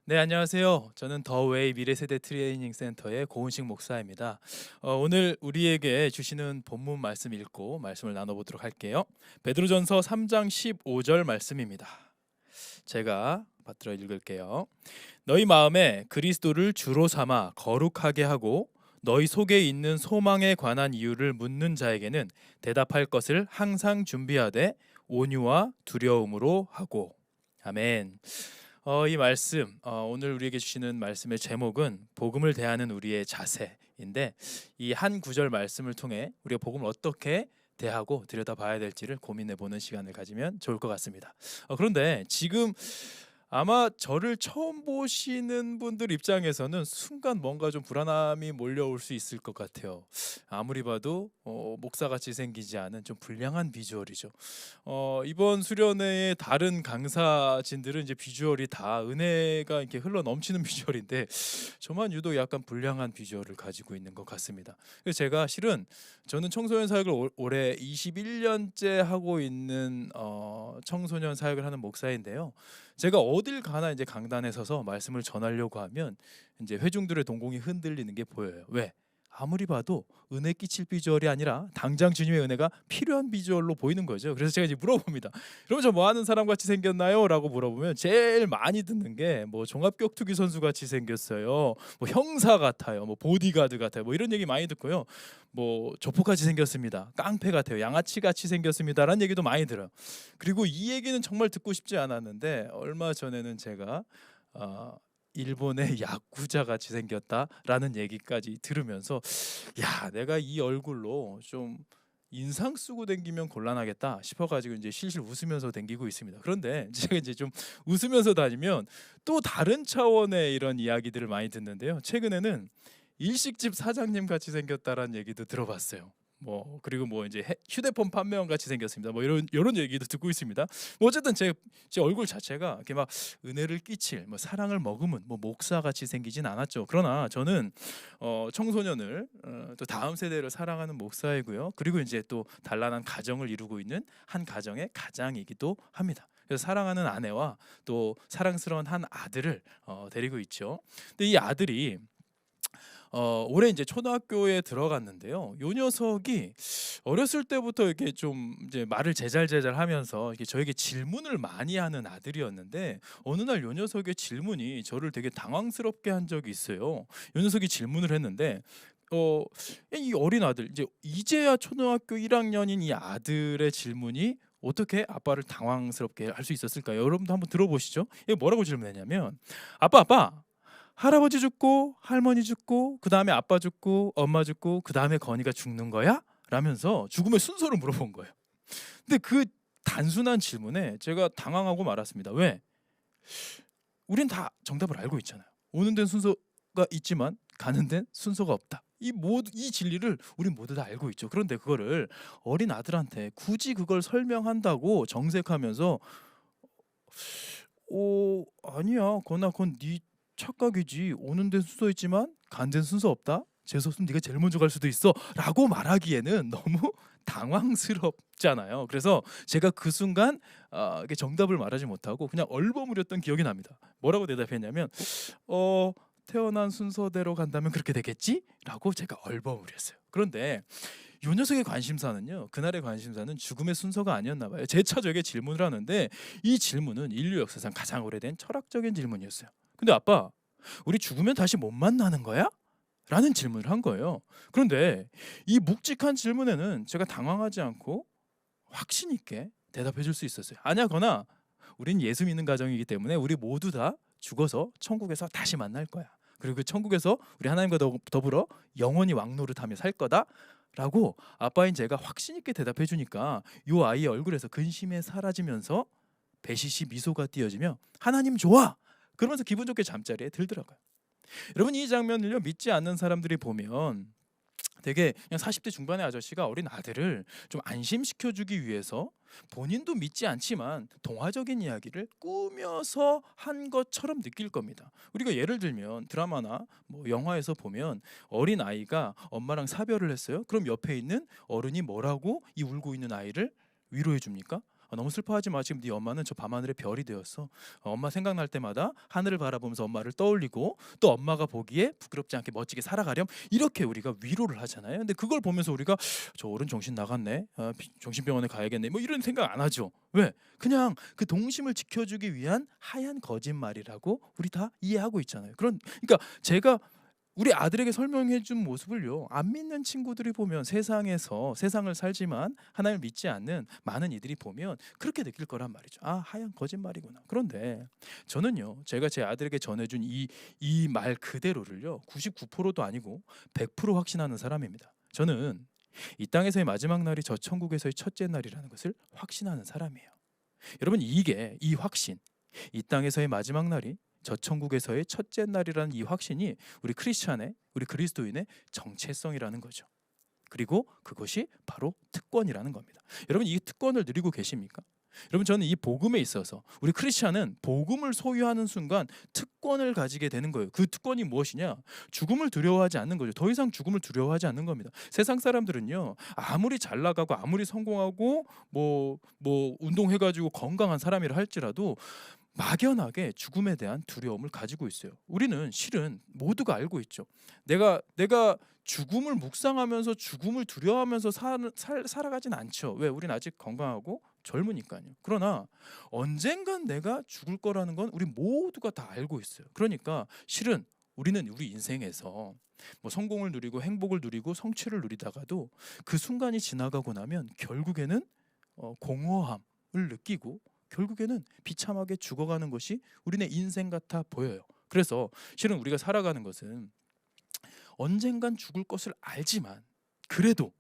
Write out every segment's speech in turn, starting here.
네, 안녕하세요. 저는 더웨이 미래세대 트레이닝 센터의 고은식 목사입니다. 오늘 우리에게 주시는 본문 말씀 읽고 말씀을 나눠보도록 할게요. 베드로전서 3장 15절 말씀입니다. 제가 받들어 읽을게요. 너희 마음에 그리스도를 주로 삼아 거룩하게 하고 너희 속에 있는 소망에 관한 이유를 묻는 자에게는 대답할 것을 항상 준비하되 온유와 두려움으로 하고. 아멘. 이 말씀, 오늘 우리에게 주시는 말씀의 제목은 복음을 대하는 우리의 자세인데, 이 한 구절 말씀을 통해 우리가 복음을 어떻게 대하고 들여다봐야 될지를 고민해보는 시간을 가지면 좋을 것 같습니다. 그런데 지금 아마 저를 처음 보시는 분들 입장에서는 순간 뭔가 좀 불안함이 몰려올 수 있을 것 같아요. 아무리 봐도 목사같이 생기지 않은 좀 불량한 비주얼이죠. 이번 수련회의 다른 강사진들은 이제 비주얼이 다 은혜가 이렇게 흘러 넘치는 비주얼인데 저만 유독 약간 불량한 비주얼을 가지고 있는 것 같습니다. 그래서 제가 실은 저는 청소년 사역을 올해 21년째 하고 있는 청소년 사역을 하는 목사인데요. 제가 어딜 가나 이제 강단에 서서 말씀을 전하려고 하면 이제 회중들의 동공이 흔들리는 게 보여요. 왜? 아무리 봐도 은혜 끼칠 비주얼이 아니라 당장 주님의 은혜가 필요한 비주얼로 보이는 거죠. 그래서 제가 이제 물어봅니다. 여러분 저 뭐 하는 사람 같이 생겼나요? 라고 물어보면 제일 많이 듣는 게 뭐 종합격투기 선수 같이 생겼어요. 뭐 형사 같아요. 뭐 보디가드 같아요. 뭐 이런 얘기 많이 듣고요. 뭐 조폭같이 생겼습니다. 깡패 같아요. 양아치 같이 생겼습니다라는 얘기도 많이 들어요. 그리고 이 얘기는 정말 듣고 싶지 않았는데 얼마 전에는 제가 일본의 야쿠자 같이 생겼다라는 얘기까지 들으면서 야, 내가 이 얼굴로 좀 인상 쓰고 댕기면 곤란하겠다 싶어가지고 이제 실실 웃으면서 댕기고 있습니다. 그런데 제가 이제 좀 웃으면서 다니면 또 다른 차원의 이런 이야기들을 많이 듣는데요. 최근에는 일식집 사장님 같이 생겼다라는 얘기도 들어봤어요. 뭐 그리고 뭐 이제 휴대폰 판매원 같이 생겼습니다. 뭐 이런 얘기도 듣고 있습니다. 뭐 어쨌든 제 얼굴 자체가 이렇게 막 은혜를 끼칠 뭐 사랑을 머금은 뭐 목사 같이 생기진 않았죠. 그러나 저는 청소년을 또 다음 세대를 사랑하는 목사이고요. 그리고 이제 또 단란한 가정을 이루고 있는 한 가정의 가장이기도 합니다. 그래서 사랑하는 아내와 또 사랑스러운 한 아들을 데리고 있죠. 근데 이 아들이 올해 이제 초등학교에 들어갔는데요. 요 녀석이 어렸을 때부터 이렇게 좀 이제 말을 제잘제잘하면서 이렇게 저에게 질문을 많이 하는 아들이었는데 어느 날 요 녀석의 질문이 저를 되게 당황스럽게 한 적이 있어요. 요 녀석이 질문을 했는데 어 이 어린 아들 이제야 초등학교 1학년인 이 아들의 질문이 어떻게 아빠를 당황스럽게 할 수 있었을까요? 여러분도 한번 들어보시죠. 이게 뭐라고 질문했냐면 아빠 할아버지 죽고 할머니 죽고 그다음에 아빠 죽고 엄마 죽고 그다음에 건이가 죽는 거야? 라면서 죽음의 순서를 물어본 거예요. 근데 그 단순한 질문에 제가 당황하고 말았습니다. 왜? 우린 다 정답을 알고 있잖아요. 오는 데는 순서가 있지만 가는 데는 순서가 없다. 이 진리를 우린 모두 다 알고 있죠. 그런데 그거를 어린 아들한테 굳이 그걸 설명한다고 정색하면서 아니야. 그건 네 착각이지. 오는 데는 순서 있지만 간 데는 순서 없다. 재수없으면 네가 제일 먼저 갈 수도 있어."라고 말하기에는 너무 당황스럽잖아요. 그래서 제가 그 순간 이게 정답을 말하지 못하고 그냥 얼버무렸던 기억이 납니다. 뭐라고 대답했냐면 태어난 순서대로 간다면 그렇게 되겠지?"라고 제가 얼버무렸어요. 그런데 요 녀석의 관심사는요. 그날의 관심사는 죽음의 순서가 아니었나 봐요. 재차 저에게 질문을 하는데 이 질문은 인류 역사상 가장 오래된 철학적인 질문이었어요. "근데 아빠, 우리 죽으면 다시 못 만나는 거야?" 라는 질문을 한 거예요. 그런데 이 묵직한 질문에는 제가 당황하지 않고 확신 있게 대답해 줄 수 있었어요. "아냐거나 우린 예수 믿는 가정이기 때문에 우리 모두 다 죽어서 천국에서 다시 만날 거야. 그리고 그 천국에서 우리 하나님과 더불어 영원히 왕노릇하며 살 거다."라고 아빠인 제가 확신 있게 대답해 주니까 요 아이의 얼굴에서 근심이 사라지면서 배시시 미소가 띄어지며 "하나님 좋아!" 그러면서 기분 좋게 잠자리에 들더라고요. 여러분 이 장면을요 믿지 않는 사람들이 보면 되게 그냥 40대 중반의 아저씨가 어린 아들을 좀 안심시켜 주기 위해서 본인도 믿지 않지만 동화적인 이야기를 꾸며서 한 것처럼 느낄 겁니다. 우리가 예를 들면 드라마나 뭐 영화에서 보면 어린 아이가 엄마랑 사별을 했어요. 그럼 옆에 있는 어른이 뭐라고 이 울고 있는 아이를 위로해 줍니까? 너무 슬퍼하지 마. 지금 네 엄마는 저 밤하늘의 별이 되었어. 엄마 생각날 때마다 하늘을 바라보면서 엄마를 떠올리고 또 엄마가 보기에 부끄럽지 않게 멋지게 살아가렴. 이렇게 우리가 위로를 하잖아요. 근데 그걸 보면서 우리가 저 어른 정신 나갔네. 정신병원에 가야겠네. 뭐 이런 생각 안 하죠. 왜? 그냥 그 동심을 지켜주기 위한 하얀 거짓말이라고 우리 다 이해하고 있잖아요. 그러니까 제가 우리 아들에게 설명해 준 모습을요, 안 믿는 친구들이 보면, 세상에서 세상을 살지만 하나님을 믿지 않는 많은 이들이 보면 그렇게 느낄 거란 말이죠. 아, 하얀 거짓말이구나. 그런데 저는요, 제가 제 아들에게 전해준 이 말 그대로를요 99%도 아니고 100% 확신하는 사람입니다. 저는 이 땅에서의 마지막 날이 저 천국에서의 첫째 날이라는 것을 확신하는 사람이에요. 여러분, 이 확신, 이 땅에서의 마지막 날이 저 천국에서의 첫째 날이라는 이 확신이 우리 크리스찬의, 우리 그리스도인의 정체성이라는 거죠. 그리고 그것이 바로 특권이라는 겁니다. 여러분, 이 특권을 누리고 계십니까? 여러분, 저는 이 복음에 있어서 우리 크리스찬은 복음을 소유하는 순간 특권을 가지게 되는 거예요. 그 특권이 무엇이냐? 죽음을 두려워하지 않는 거죠. 더 이상 죽음을 두려워하지 않는 겁니다. 세상 사람들은요, 아무리 잘 나가고 아무리 성공하고 뭐 운동해가지고 건강한 사람이라 할지라도 막연하게 죽음에 대한 두려움을 가지고 있어요. 우리는 실은 모두가 알고 있죠. 내가 죽음을 묵상하면서 죽음을 두려워하면서 살아가진 않죠. 왜? 우리는 아직 건강하고 젊으니까요. 그러나 언젠간 내가 죽을 거라는 건 우리 모두가 다 알고 있어요. 그러니까 실은 우리는 우리 인생에서 뭐 성공을 누리고 행복을 누리고 성취를 누리다가도 그 순간이 지나가고 나면 결국에는 공허함을 느끼고 결국에는 비참하게 죽어가는 것이 우리네 인생 같아 보여요. 그래서 실은 우리가 살아가는 것은 언젠간 죽을 것을 알지만 그래도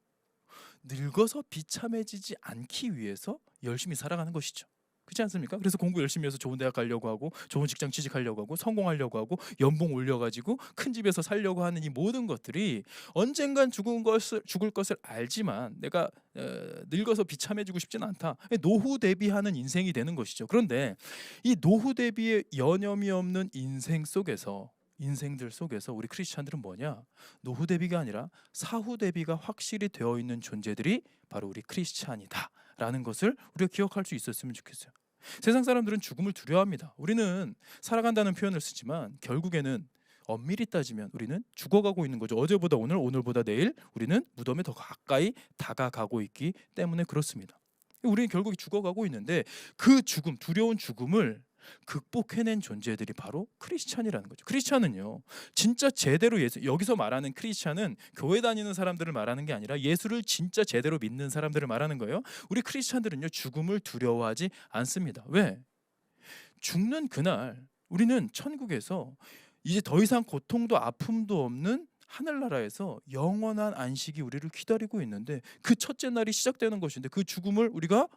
늙어서 비참해지지 않기 위해서 열심히 살아가는 것이죠. 그렇지 않습니까? 그래서 공부 열심히 해서 좋은 대학 가려고 하고 좋은 직장 취직하려고 하고 성공하려고 하고 연봉 올려가지고 큰 집에서 살려고 하는 이 모든 것들이 언젠간 죽을 것을 알지만 내가 늙어서 비참해지고 싶지는 않다. 노후 대비하는 인생이 되는 것이죠. 그런데 이 노후 대비에 여념이 없는 인생들 속에서 우리 크리스찬들은 뭐냐? 노후 대비가 아니라 사후 대비가 확실히 되어 있는 존재들이 바로 우리 크리스찬이다라는 것을 우리가 기억할 수 있었으면 좋겠어요. 세상 사람들은 죽음을 두려워합니다. 우리는 살아간다는 표현을 쓰지만 결국에는 엄밀히 따지면 우리는 죽어가고 있는 거죠. 어제보다 오늘, 오늘보다 내일 우리는 무덤에 더 가까이 다가가고 있기 때문에 그렇습니다. 우리는 결국 죽어가고 있는데 그 죽음, 두려운 죽음을 극복해낸 존재들이 바로 크리스찬이라는 거죠. 크리스찬은요, 진짜 제대로 여기서 말하는 크리스찬은 교회 다니는 사람들을 말하는 게 아니라 예수를 진짜 제대로 믿는 사람들을 말하는 거예요. 우리 크리스찬들은요, 죽음을 두려워하지 않습니다. 왜? 죽는 그날 우리는 천국에서 이제 더 이상 고통도 아픔도 없는 하늘나라에서 영원한 안식이 우리를 기다리고 있는데 그 첫째 날이 시작되는 것인데 그 죽음을 우리가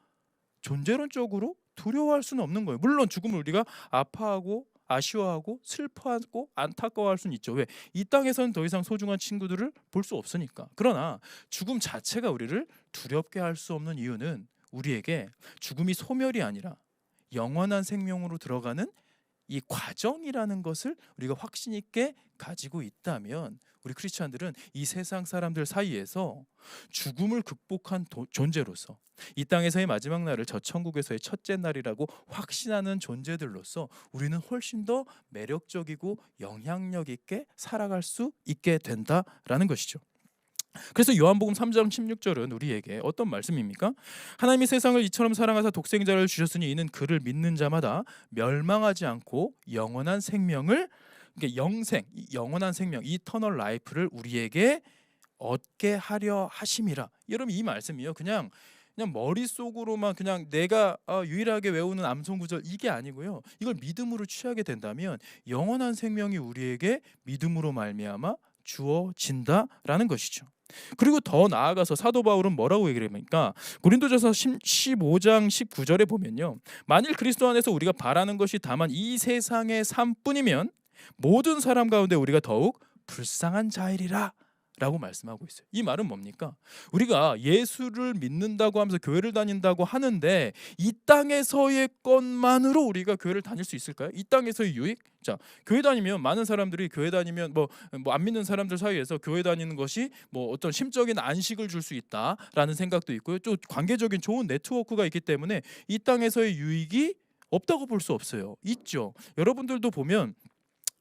존재론적으로 두려워할 수는 없는 거예요. 물론 죽음을 우리가 아파하고 아쉬워하고 슬퍼하고 안타까워할 수는 있죠. 왜? 이 땅에서는 더 이상 소중한 친구들을 볼 수 없으니까. 그러나 죽음 자체가 우리를 두렵게 할 수 없는 이유는 우리에게 죽음이 소멸이 아니라 영원한 생명으로 들어가는 이 과정이라는 것을 우리가 확신 있게 가지고 있다면 우리 크리스찬들은 이 세상 사람들 사이에서 죽음을 극복한 존재로서 이 땅에서의 마지막 날을 저 천국에서의 첫째 날이라고 확신하는 존재들로서 우리는 훨씬 더 매력적이고 영향력 있게 살아갈 수 있게 된다라는 것이죠. 그래서 요한복음 3장 16절은 우리에게 어떤 말씀입니까? 하나님이 세상을 이처럼 사랑하사 독생자를 주셨으니 이는 그를 믿는 자마다 멸망하지 않고 영원한 생명을, 영원한 생명, 이터널 라이프를 우리에게 얻게 하려 하심이라. 여러분, 이 말씀이요, 그냥 머릿속으로만 그냥 내가 유일하게 외우는 암송 구절 이게 아니고요. 이걸 믿음으로 취하게 된다면 영원한 생명이 우리에게 믿음으로 말미암아 주어진다라는 것이죠. 그리고 더 나아가서 사도 바울은 뭐라고 얘기를 합니까? 고린도전서 15장 19절에 보면요, 만일 그리스도 안에서 우리가 바라는 것이 다만 이 세상의 삶뿐이면 모든 사람 가운데 우리가 더욱 불쌍한 자이리라 라고 말씀하고 있어요. 이 말은 뭡니까? 우리가 예수를 믿는다고 하면서 교회를 다닌다고 하는데 이 땅에서의 것만으로 우리가 교회를 다닐 수 있을까요? 이 땅에서의 유익? 자, 교회 다니면 많은 사람들이 교회 다니면 뭐 안 믿는 사람들 사이에서 교회 다니는 것이 뭐 어떤 심적인 안식을 줄 수 있다라는 생각도 있고요. 또 관계적인 좋은 네트워크가 있기 때문에 이 땅에서의 유익이 없다고 볼 수 없어요. 있죠. 여러분들도 보면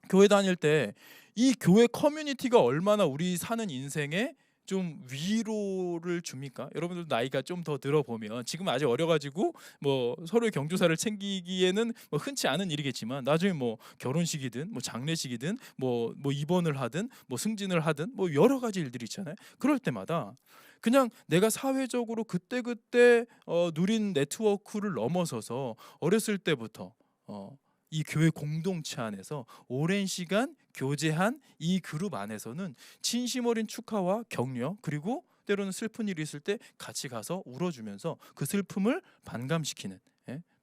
교회 다닐 때 이 교회 커뮤니티가 얼마나 우리 사는 인생에 좀 위로를 줍니까? 여러분들 나이가 좀 더 들어보면 지금 아직 어려가지고 뭐 서로의 경조사를 챙기기에는 뭐 흔치 않은 일이겠지만 나중에 뭐 결혼식이든 뭐 장례식이든 뭐 입원을 하든 뭐 승진을 하든 뭐 여러 가지 일들이 있잖아요. 그럴 때마다 그냥 내가 사회적으로 그때그때 누린 네트워크를 넘어서서 어렸을 때부터 이 교회 공동체 안에서 오랜 시간 교제한 이 그룹 안에서는 진심 어린 축하와 격려, 그리고 때로는 슬픈 일이 있을 때 같이 가서 울어주면서 그 슬픔을 반감시키는,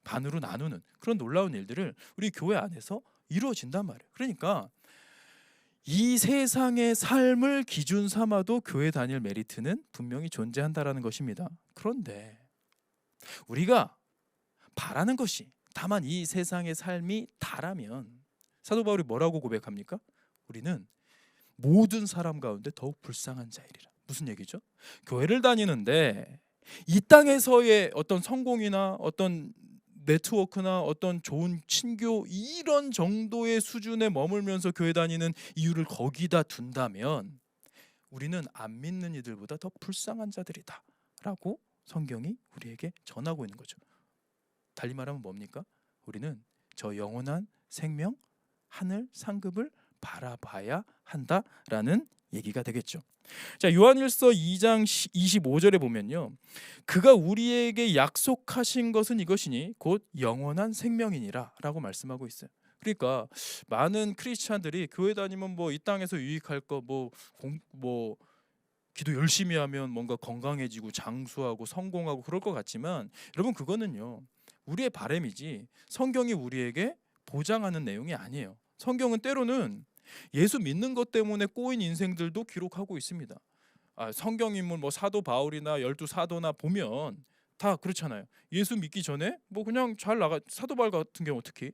반으로 나누는 그런 놀라운 일들을 우리 교회 안에서 이루어진단 말이에요. 그러니까 이 세상의 삶을 기준 삼아도 교회 다닐 메리트는 분명히 존재한다라는 것입니다. 그런데 우리가 바라는 것이 다만 이 세상의 삶이 다라면 사도 바울이 뭐라고 고백합니까? 우리는 모든 사람 가운데 더욱 불쌍한 자이리라. 무슨 얘기죠? 교회를 다니는데 이 땅에서의 어떤 성공이나 어떤 네트워크나 어떤 좋은 친교 이런 정도의 수준에 머물면서 교회 다니는 이유를 거기다 둔다면 우리는 안 믿는 이들보다 더 불쌍한 자들이다 라고 성경이 우리에게 전하고 있는 거죠. 달리 말하면 뭡니까? 우리는 저 영원한 생명 하늘 상급을 바라봐야 한다라는 얘기가 되겠죠. 자, 요한일서 2장 25절에 보면요, 그가 우리에게 약속하신 것은 이것이니 곧 영원한 생명이니라 라고 말씀하고 있어요. 그러니까 많은 크리스찬들이 교회 다니면 뭐 이 땅에서 유익할 거 뭐 기도 열심히 하면 뭔가 건강해지고 장수하고 성공하고 그럴 것 같지만 여러분, 그거는요 우리의 바람이지 성경이 우리에게 보장하는 내용이 아니에요. 성경은 때로는 예수 믿는 것 때문에 꼬인 인생들도 기록하고 있습니다. 성경 인물 뭐 사도 바울이나 열두 사도나 보면 다 그렇잖아요. 예수 믿기 전에 뭐 그냥 잘 나가, 사도 바울 같은 경우 특히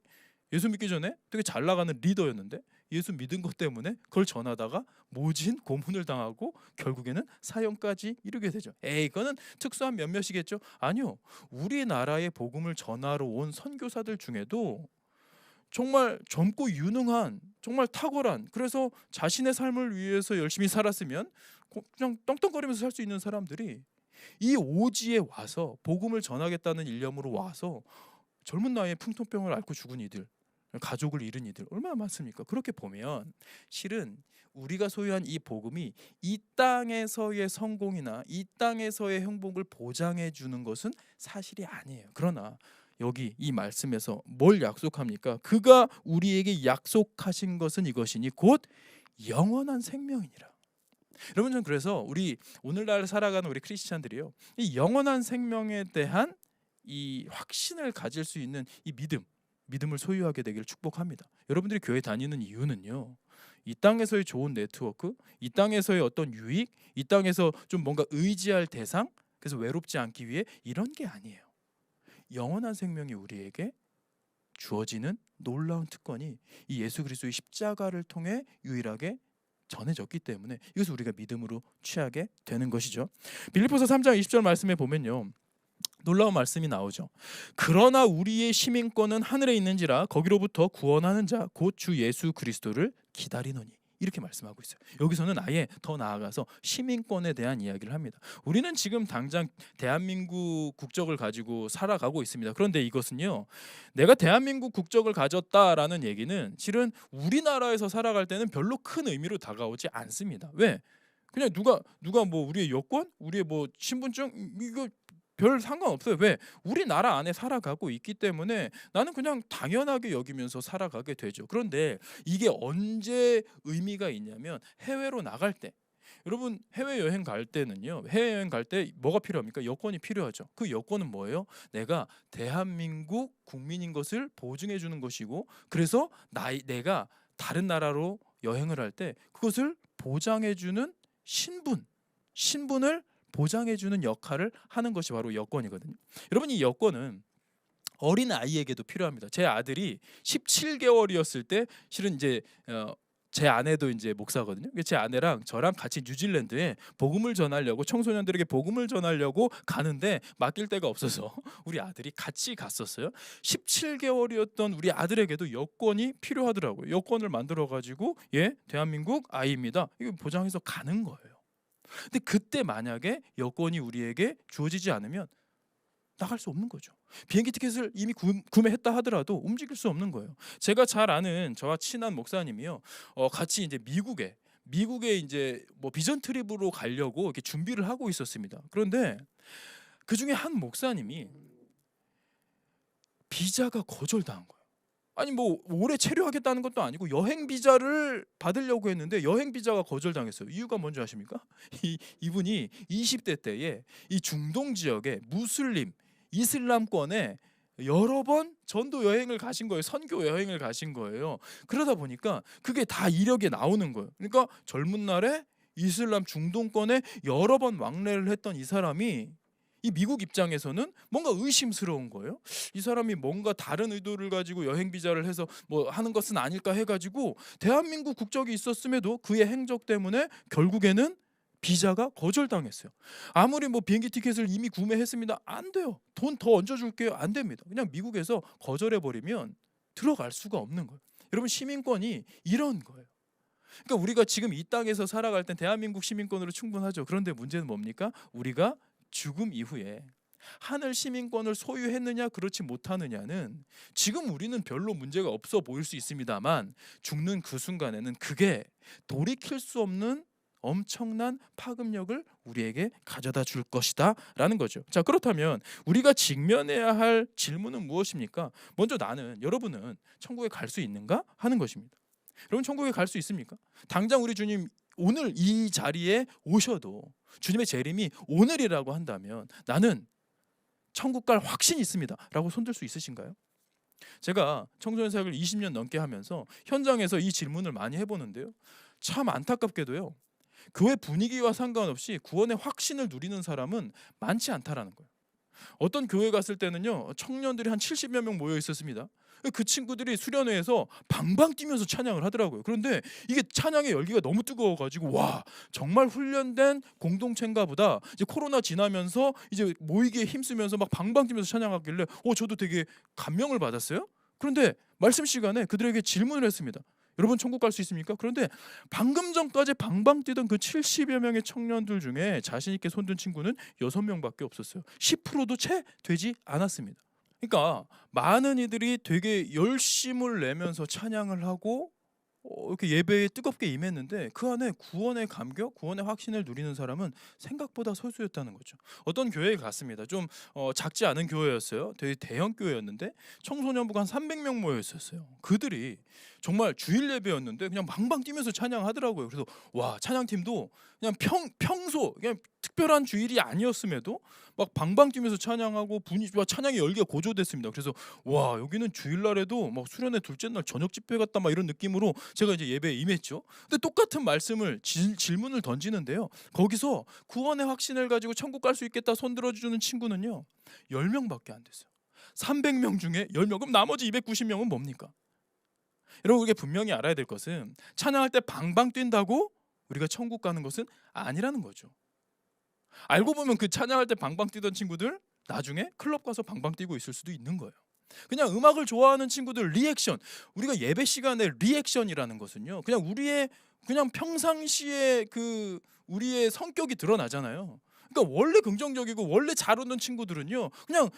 예수 믿기 전에 되게 잘 나가는 리더였는데 예수 믿은 것 때문에 그걸 전하다가 모진 고문을 당하고 결국에는 사형까지 이르게 되죠. 이거는 특수한 몇몇이겠죠? 아니요. 우리나라의 복음을 전하러 온 선교사들 중에도 정말 젊고 유능한, 정말 탁월한, 그래서 자신의 삶을 위해서 열심히 살았으면 그냥 떵떵거리면서 살 수 있는 사람들이 이 오지에 와서 복음을 전하겠다는 일념으로 와서 젊은 나이에 풍토병을 앓고 죽은 이들, 가족을 잃은 이들 얼마나 많습니까? 그렇게 보면 실은 우리가 소유한 이 복음이 이 땅에서의 성공이나 이 땅에서의 행복을 보장해 주는 것은 사실이 아니에요. 그러나 여기 이 말씀에서 뭘 약속합니까? 그가 우리에게 약속하신 것은 이것이니 곧 영원한 생명이니라. 여러분, 전 그래서 우리 오늘날 살아가는 우리 크리스찬들이요, 이 영원한 생명에 대한 이 확신을 가질 수 있는 이 믿음을 소유하게 되기를 축복합니다. 여러분들이 교회 다니는 이유는요, 이 땅에서의 좋은 네트워크, 이 땅에서의 어떤 유익, 이 땅에서 좀 뭔가 의지할 대상, 그래서 외롭지 않기 위해 이런 게 아니에요. 영원한 생명이 우리에게 주어지는 놀라운 특권이 이 예수 그리스도의 십자가를 통해 유일하게 전해졌기 때문에 이것을 우리가 믿음으로 취하게 되는 것이죠. 빌립보서 3장 20절 말씀에 보면요, 놀라운 말씀이 나오죠. 그러나 우리의 시민권은 하늘에 있는지라 거기로부터 구원하는 자 곧 주 예수 그리스도를 기다리노니, 이렇게 말씀하고 있어요. 여기서는 아예 더 나아가서 시민권에 대한 이야기를 합니다. 우리는 지금 당장 대한민국 국적을 가지고 살아가고 있습니다. 그런데 이것은요, 내가 대한민국 국적을 가졌다라는 얘기는 실은 우리나라에서 살아갈 때는 별로 큰 의미로 다가오지 않습니다. 왜? 그냥 누가 뭐 우리의 여권, 우리의 뭐 신분증 이거 별 상관없어요. 왜? 우리나라 안에 살아가고 있기 때문에 나는 그냥 당연하게 여기면서 살아가게 되죠. 그런데 이게 언제 의미가 있냐면 해외로 나갈 때, 여러분 해외여행 갈 때는요, 해외여행 갈 때 뭐가 필요합니까? 여권이 필요하죠. 그 여권은 뭐예요? 내가 대한민국 국민인 것을 보증해 주는 것이고, 그래서 내가 다른 나라로 여행을 할 때 그것을 보장해 주는 신분을 보장해주는 역할을 하는 것이 바로 여권이거든요. 여러분, 이 여권은 어린 아이에게도 필요합니다. 제 아들이 17개월이었을 때 실은 이제 제 아내도 이제 목사거든요. 제 아내랑 저랑 같이 뉴질랜드에 복음을 전하려고, 청소년들에게 복음을 전하려고 가는데 맡길 데가 없어서 우리 아들이 같이 갔었어요. 17개월이었던 우리 아들에게도 여권이 필요하더라고요. 여권을 만들어 가지고 대한민국 아이입니다, 이거 보장해서 가는 거예요. 근데 그때 만약에 여권이 우리에게 주어지지 않으면 나갈 수 없는 거죠. 비행기 티켓을 이미 구매했다 하더라도 움직일 수 없는 거예요. 제가 잘 아는 저와 친한 목사님이요, 같이 이제 미국에 이제 뭐 비전 트립으로 가려고 이렇게 준비를 하고 있었습니다. 그런데 그 중에 한 목사님이 비자가 거절당한 거예요. 아니 뭐 오래 체류하겠다는 것도 아니고 여행 비자를 받으려고 했는데 여행 비자가 거절당했어요. 이유가 뭔지 아십니까? 이분이 20대 때에 이 중동 지역에 무슬림 이슬람권에 여러 번 전도 여행을 가신 거예요. 선교 여행을 가신 거예요. 그러다 보니까 그게 다 이력에 나오는 거예요. 그러니까 젊은 날에 이슬람 중동권에 여러 번 왕래를 했던 이 사람이 이 미국 입장에서는 뭔가 의심스러운 거예요. 이 사람이 뭔가 다른 의도를 가지고 여행 비자를 해서 뭐 하는 것은 아닐까 해가지고 대한민국 국적이 있었음에도 그의 행적 때문에 결국에는 비자가 거절당했어요. 아무리 뭐 비행기 티켓을 이미 구매했습니다, 안 돼요. 돈 더 얹어줄게요, 안 됩니다. 그냥 미국에서 거절해버리면 들어갈 수가 없는 거예요. 여러분, 시민권이 이런 거예요. 그러니까 우리가 지금 이 땅에서 살아갈 땐 대한민국 시민권으로 충분하죠. 그런데 문제는 뭡니까? 우리가 죽음 이후에 하늘 시민권을 소유했느냐 그렇지 못하느냐는 지금 우리는 별로 문제가 없어 보일 수 있습니다만, 죽는 그 순간에는 그게 돌이킬 수 없는 엄청난 파급력을 우리에게 가져다 줄 것이다 라는 거죠. 자, 그렇다면 우리가 직면해야 할 질문은 무엇입니까? 먼저 여러분은 천국에 갈 수 있는가 하는 것입니다. 여러분, 천국에 갈 수 있습니까? 당장 우리 주님 오늘 이 자리에 오셔도 주님의 재림이 오늘이라고 한다면 나는 천국 갈 확신이 있습니다 라고 손들 수 있으신가요? 제가 청소년 사역을 20년 넘게 하면서 현장에서 이 질문을 많이 해보는데요, 참 안타깝게도요, 교회 분위기와 상관없이 구원의 확신을 누리는 사람은 많지 않다라는 거예요. 어떤 교회 갔을 때는요, 청년들이 한 70여 명 모여 있었습니다. 그 친구들이 수련회에서 방방 뛰면서 찬양을 하더라고요. 그런데 이게 찬양의 열기가 너무 뜨거워가지고 와, 정말 훈련된 공동체인가 보다. 이제 코로나 지나면서 이제 모이기에 힘쓰면서 막 방방 뛰면서 찬양하길래 저도 되게 감명을 받았어요. 그런데 말씀 시간에 그들에게 질문을 했습니다. 여러분, 천국 갈 수 있습니까? 그런데 방금 전까지 방방 뛰던 그 70여 명의 청년들 중에 자신 있게 손든 친구는 6명밖에 없었어요. 10%도 채 되지 않았습니다. 그러니까 많은 이들이 되게 열심을 내면서 찬양을 하고 이렇게 예배에 뜨겁게 임했는데 그 안에 구원의 감격, 구원의 확신을 누리는 사람은 생각보다 소수였다는 거죠. 어떤 교회에 갔습니다. 좀 작지 않은 교회였어요. 되게 대형 교회였는데 청소년부가 한 300명 모여 있었어요. 그들이 정말 주일 예배였는데 그냥 방방 뛰면서 찬양하더라고요. 그래서 와, 찬양팀도 그냥 평소 그냥 특별한 주일이 아니었음에도 막 방방 뛰면서 찬양하고 찬양의 열기가 고조됐습니다. 그래서 와, 여기는 주일날에도 막 수련회 둘째 날 저녁 집회 같다 막 이런 느낌으로 제가 이제 예배에 임했죠. 근데 똑같은 말씀을 질문을 던지는데요, 거기서 구원의 확신을 가지고 천국 갈 수 있겠다 손 들어주는 친구는요 10명밖에 안 됐어요. 300명 중에 10명. 그럼 나머지 290명은 뭡니까? 여러분, 우리가 분명히 알아야 될 것은 찬양할 때 방방 뛴다고 우리가 천국 가는 것은 아니라는 거죠. 알고 보면 그 찬양할 때 방방 뛰던 친구들 나중에 클럽 가서 방방 뛰고 있을 수도 있는 거예요. 그냥 음악을 좋아하는 친구들 리액션, 우리가 예배 시간에 리액션이라는 것은요, 그냥 우리의 그냥 평상시에 그 우리의 성격이 드러나잖아요. 그러니까 원래 긍정적이고 원래 잘 웃는 친구들은요 그냥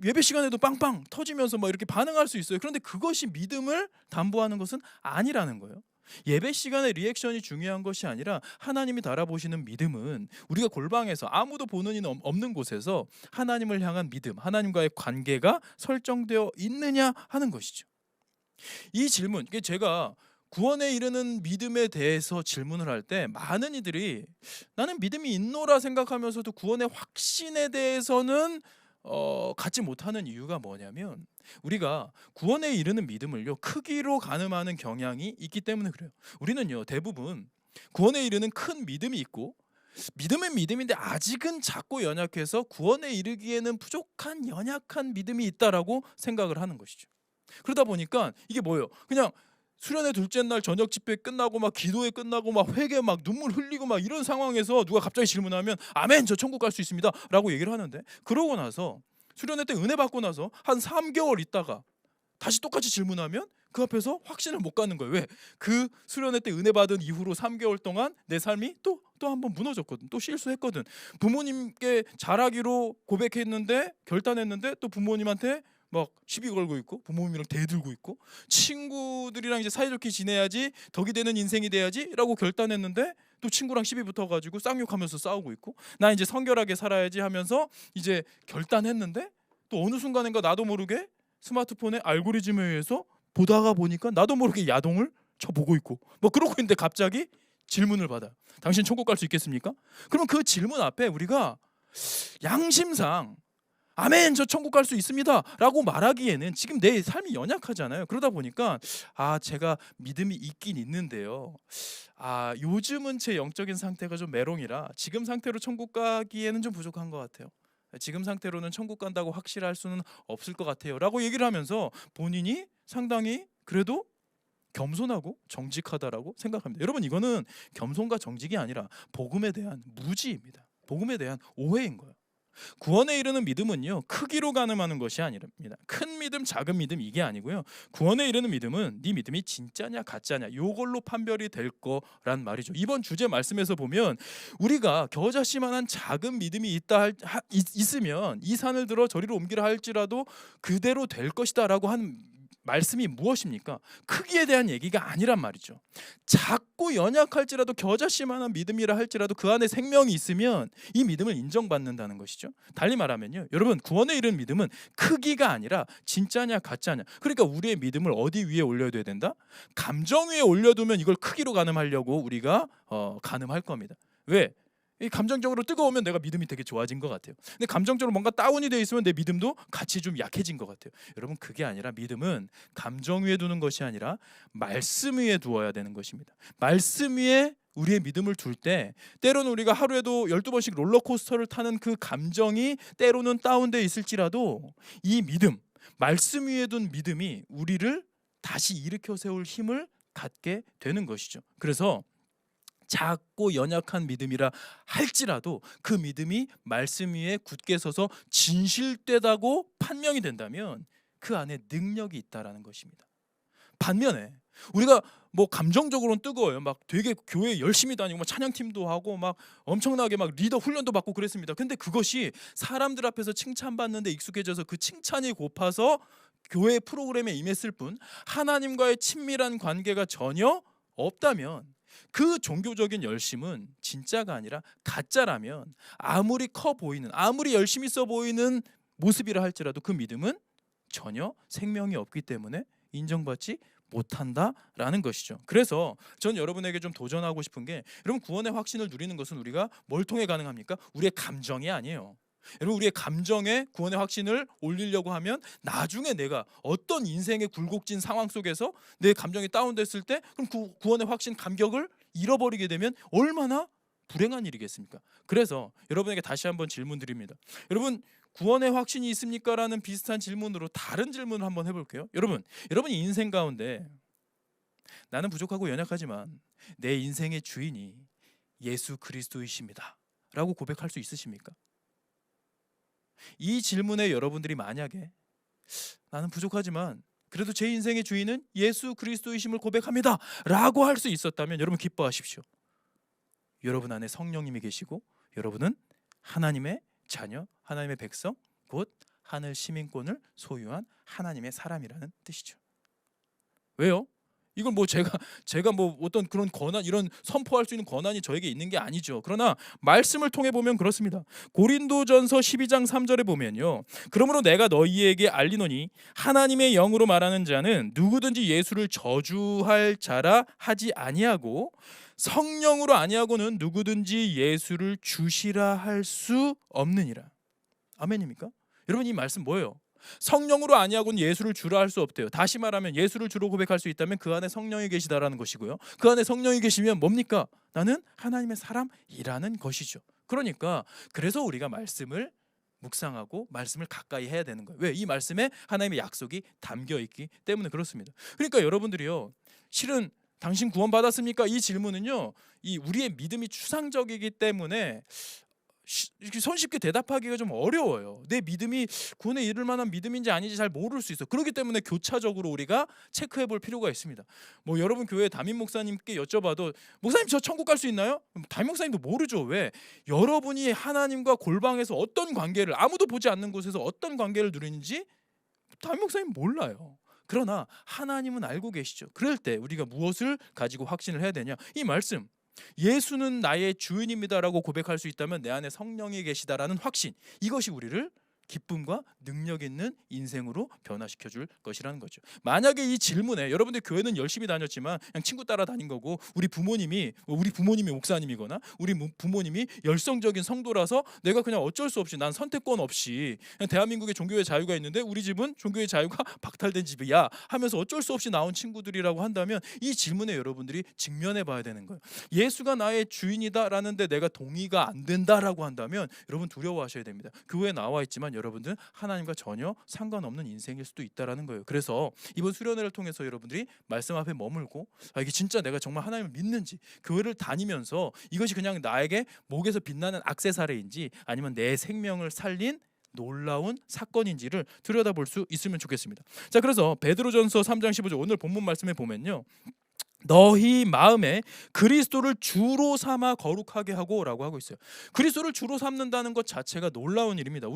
예배 시간에도 빵빵 터지면서 막 이렇게 반응할 수 있어요. 그런데 그것이 믿음을 담보하는 것은 아니라는 거예요. 예배 시간의 리액션이 중요한 것이 아니라 하나님이 달아보시는 믿음은 우리가 골방에서 아무도 보는 이는 없는 곳에서 하나님을 향한 믿음, 하나님과의 관계가 설정되어 있느냐 하는 것이죠. 이 질문, 제가 구원에 이르는 믿음에 대해서 질문을 할 때 많은 이들이 나는 믿음이 있노라 생각하면서도 구원의 확신에 대해서는 갖지 못하는 이유가 뭐냐면 우리가 구원에 이르는 믿음을요 크기로 가늠하는 경향이 있기 때문에 그래요. 우리는요 대부분 구원에 이르는 큰 믿음이 있고, 믿음은 믿음인데 아직은 작고 연약해서 구원에 이르기에는 부족한 연약한 믿음이 있다라고 생각을 하는 것이죠. 그러다 보니까 이게 뭐예요? 그냥 수련회 둘째 날 저녁 집회 끝나고 막 기도회 끝나고 막 회개 막 눈물 흘리고 막 이런 상황에서 누가 갑자기 질문하면 아멘 저 천국 갈 수 있습니다 라고 얘기를 하는데, 그러고 나서 수련회 때 은혜 받고 나서 한 3개월 있다가 다시 똑같이 질문하면 그 앞에서 확신을 못 갖는 거예요. 왜? 그 수련회 때 은혜 받은 이후로 3개월 동안 내 삶이 또 한 번 무너졌거든. 또 실수했거든. 부모님께 잘하기로 고백했는데 결단했는데 또 부모님한테 막 시비 걸고 있고, 부모님이랑 대들고 있고, 친구들이랑 이제 사이좋게 지내야지 덕이 되는 인생이 돼야지 라고 결단했는데 또 친구랑 시비 붙어가지고 쌍욕하면서 싸우고 있고, 나 이제 성결하게 살아야지 하면서 이제 결단했는데 또 어느 순간인가 나도 모르게 스마트폰의 알고리즘에 의해서 보다가 보니까 나도 모르게 야동을 쳐보고 있고 뭐 그러고 있는데 갑자기 질문을 받아요. 당신 천국 갈 수 있겠습니까? 그러면 그 질문 앞에 우리가 양심상 아멘 저 천국 갈 수 있습니다 라고 말하기에는 지금 내 삶이 연약하잖아요. 그러다 보니까 제가 믿음이 있긴 있는데요, 요즘은 제 영적인 상태가 좀 메롱이라 지금 상태로 천국 가기에는 좀 부족한 것 같아요. 지금 상태로는 천국 간다고 확실할 수는 없을 것 같아요 라고 얘기를 하면서 본인이 상당히 그래도 겸손하고 정직하다라고 생각합니다. 여러분, 이거는 겸손과 정직이 아니라 복음에 대한 무지입니다. 복음에 대한 오해인 거예요. 구원에 이르는 믿음은요, 크기로 가늠하는 것이 아닙니다. 큰 믿음, 작은 믿음 이게 아니고요. 구원에 이르는 믿음은 네 믿음이 진짜냐 가짜냐 요걸로 판별이 될 거란 말이죠. 이번 주제 말씀에서 보면 우리가 겨자씨만한 작은 믿음이 있으면 이 산을 들어 저리로 옮기라 할지라도 그대로 될 것이다라고 하는 말씀이 무엇입니까? 크기에 대한 얘기가 아니란 말이죠. 작고 연약할지라도 겨자씨만한 믿음이라 할지라도 그 안에 생명이 있으면 이 믿음을 인정받는다는 것이죠. 달리 말하면요, 여러분, 구원에 이른 믿음은 크기가 아니라 진짜냐 가짜냐. 그러니까 우리의 믿음을 어디 위에 올려야 된다? 감정 위에 올려두면 이걸 크기로 가늠하려고 우리가 가늠할 겁니다. 왜? 이 감정적으로 뜨거우면 내가 믿음이 되게 좋아진 것 같아요. 근데 감정적으로 뭔가 다운이 돼 있으면 내 믿음도 같이 좀 약해진 것 같아요. 여러분, 그게 아니라 믿음은 감정 위에 두는 것이 아니라 말씀 위에 두어야 되는 것입니다. 말씀 위에 우리의 믿음을 둘 때 때로는 우리가 하루에도 12번씩 롤러코스터를 타는 그 감정이 때로는 다운돼 있을지라도 이 믿음, 말씀 위에 둔 믿음이 우리를 다시 일으켜 세울 힘을 갖게 되는 것이죠. 그래서 작고 연약한 믿음이라 할지라도 그 믿음이 말씀 위에 굳게 서서 진실되다고 판명이 된다면 그 안에 능력이 있다라는 것입니다. 반면에 우리가 뭐 감정적으로는 뜨거워요. 막 되게 교회 열심히 다니고 막 찬양팀도 하고 막 엄청나게 막 리더 훈련도 받고 그랬습니다. 근데 그것이 사람들 앞에서 칭찬받는데 익숙해져서 그 칭찬이 고파서 교회 프로그램에 임했을 뿐 하나님과의 친밀한 관계가 전혀 없다면 그 종교적인 열심은 진짜가 아니라 가짜라면 아무리 커 보이는, 아무리 열심히 써 보이는 모습이라 할지라도 그 믿음은 전혀 생명이 없기 때문에 인정받지 못한다라는 것이죠. 그래서 전 여러분에게 좀 도전하고 싶은 게, 여러분, 구원의 확신을 누리는 것은 우리가 뭘 통해 가능합니까? 우리의 감정이 아니에요. 여러분, 우리의 감정에 구원의 확신을 올리려고 하면 나중에 내가 어떤 인생의 굴곡진 상황 속에서 내 감정이 다운됐을 때 그럼 구원의 확신 감격을 잃어버리게 되면 얼마나 불행한 일이겠습니까? 그래서 여러분에게 다시 한번 질문 드립니다. 여러분, 구원의 확신이 있습니까? 라는 비슷한 질문으로 다른 질문을 한번 해볼게요. 여러분 인생 가운데 나는 부족하고 연약하지만 내 인생의 주인이 예수 그리스도이십니다 라고 고백할 수 있으십니까? 이 질문에 여러분들이 만약에 나는 부족하지만 그래도 제 인생의 주인은 예수 그리스도이심을 고백합니다 라고 할 수 있었다면 여러분 기뻐하십시오. 여러분 안에 성령님이 계시고 여러분은 하나님의 자녀, 하나님의 백성, 곧 하늘 시민권을 소유한 하나님의 사람이라는 뜻이죠. 왜요? 이건 뭐 제가 뭐 어떤 그런 권한, 이런 선포할 수 있는 권한이 저에게 있는 게 아니죠. 그러나 말씀을 통해 보면 그렇습니다. 고린도전서 12장 3절에 보면요, 그러므로 내가 너희에게 알리노니 하나님의 영으로 말하는 자는 누구든지 예수를 저주할 자라 하지 아니하고 성령으로 아니하고는 누구든지 예수를 주시라 할 수 없느니라. 아멘입니까? 여러분, 이 말씀 뭐예요? 성령으로 아니하고는 예수를 주라 할 수 없대요. 다시 말하면 예수를 주로 고백할 수 있다면 그 안에 성령이 계시다라는 것이고요. 그 안에 성령이 계시면 뭡니까? 나는 하나님의 사람이라는 것이죠. 그러니까 그래서 우리가 말씀을 묵상하고 말씀을 가까이 해야 되는 거예요. 왜? 이 말씀에 하나님의 약속이 담겨 있기 때문에 그렇습니다. 그러니까 여러분들이요, 실은 당신 구원 받았습니까? 이 질문은요, 이 우리의 믿음이 추상적이기 때문에 이렇게 손쉽게 대답하기가 좀 어려워요. 내 믿음이 구원에 이를 만한 믿음인지 아닌지 잘 모를 수 있어. 그렇기 때문에 교차적으로 우리가 체크해 볼 필요가 있습니다. 뭐 여러분 교회 담임 목사님께 여쭤봐도 목사님 저 천국 갈 수 있나요? 담임 목사님도 모르죠. 왜? 여러분이 하나님과 골방에서 어떤 관계를, 아무도 보지 않는 곳에서 어떤 관계를 누리는지 담임 목사님 몰라요. 그러나 하나님은 알고 계시죠. 그럴 때 우리가 무엇을 가지고 확신을 해야 되냐? 이 말씀, 예수는 나의 주인입니다라고 고백할 수 있다면 내 안에 성령이 계시다라는 확신, 이것이 우리를 기쁨과 능력 있는 인생으로 변화시켜 줄 것이라는 거죠. 만약에 이 질문에 여러분들 교회는 열심히 다녔지만 그냥 친구 따라 다닌 거고, 우리 부모님이 목사님이거나 우리 부모님이 열성적인 성도라서 내가 그냥 어쩔 수 없이, 난 선택권 없이 그냥 대한민국에 종교의 자유가 있는데 우리 집은 종교의 자유가 박탈된 집이야 하면서 어쩔 수 없이 나온 친구들이라고 한다면 이 질문에 여러분들이 직면해 봐야 되는 거예요. 예수가 나의 주인이다라는데 내가 동의가 안 된다라고 한다면 여러분 두려워하셔야 됩니다. 교회에 나와 있지만 여러분들 하나님과 전혀 상관없는 인생일 수도 있다라는 거예요. 그래서 이번 수련회를 통해서 여러분들이 말씀 앞에 머물고, 이게 진짜 내가 정말 하나님을 믿는지, 교회를 다니면서 이것이 그냥 나에게 목에서 빛나는 액세서리인지 아니면 내 생명을 살린 놀라운 사건인지를 들여다볼 수 있으면 좋겠습니다. 자, 그래서 베드로전서 3장 15절 오늘 본문 말씀에 보면요, 너희 마음에 그리스도를 주로 삼아 거룩하게 하고라고 하고 있어요. 그리스도를 주로 삼는다는 것 자체가 놀라운 일입니다.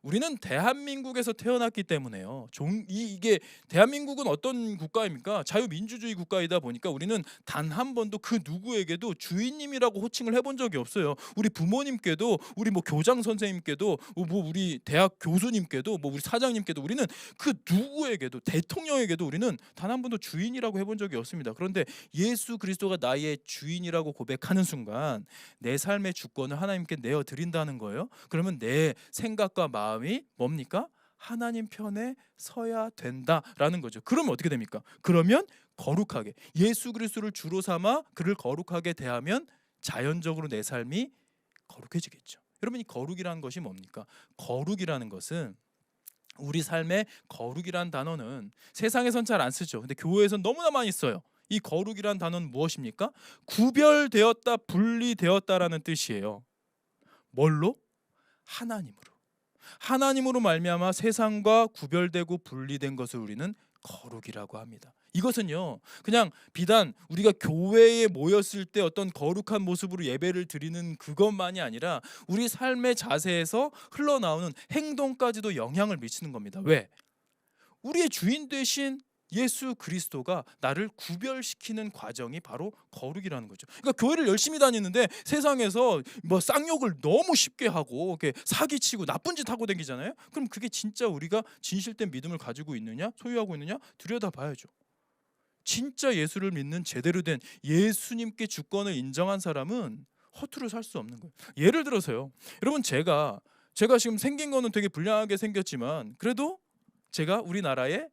우리는 대한민국에서 태어났기 때문에요. 이게 대한민국은 어떤 국가입니까? 자유민주주의 국가이다 보니까 우리는 단 한 번도 그 누구에게도 주인님이라고 호칭을 해본 적이 없어요. 우리 부모님께도, 우리 뭐 교장 선생님께도, 뭐 우리 대학 교수님께도, 뭐 우리 사장님께도, 우리는 그 누구에게도, 대통령에게도 우리는 단 한 번도 주인이라고 해본 적이 없습니다. 그런데 예수 그리스도가 나의 주인이라고 고백하는 순간 내 삶의 주권을 하나님께 내어 드린다는 거예요. 그러면 내 생각과 마음이 뭡니까? 하나님 편에 서야 된다라는 거죠. 그러면 어떻게 됩니까? 그러면 거룩하게, 예수 그리스도를 주로 삼아 그를 거룩하게 대하면 자연적으로 내 삶이 거룩해지겠죠. 여러분, 이 거룩이라는 것이 뭡니까? 거룩이라는 것은, 우리 삶의 거룩이라는 단어는 세상에선 잘 안 쓰죠. 근데 교회에선 너무나 많이 써요. 이 거룩이라는 단어는 무엇입니까? 구별되었다, 분리되었다라는 뜻이에요. 뭘로? 하나님으로 말미암아 세상과 구별되고 분리된 것을 우리는 거룩이라고 합니다. 이것은요, 그냥 비단 우리가 교회에 모였을 때 어떤 거룩한 모습으로 예배를 드리는 그것만이 아니라 우리 삶의 자세에서 흘러나오는 행동까지도 영향을 미치는 겁니다. 왜? 우리의 주인 되신 예수 그리스도가 나를 구별시키는 과정이 바로 거룩이라는 거죠. 그러니까 교회를 열심히 다니는데 세상에서 뭐 쌍욕을 너무 쉽게 하고 이렇게 사기치고 나쁜 짓 하고 다니잖아요. 그럼 그게 진짜 우리가 진실된 믿음을 가지고 있느냐, 소유하고 있느냐 들여다봐야죠. 진짜 예수를 믿는 제대로 된 예수님께 주권을 인정한 사람은 허투루 살 수 없는 거예요. 예를 들어서요, 여러분, 제가 지금 생긴 거는 되게 불량하게 생겼지만 그래도 제가 우리나라의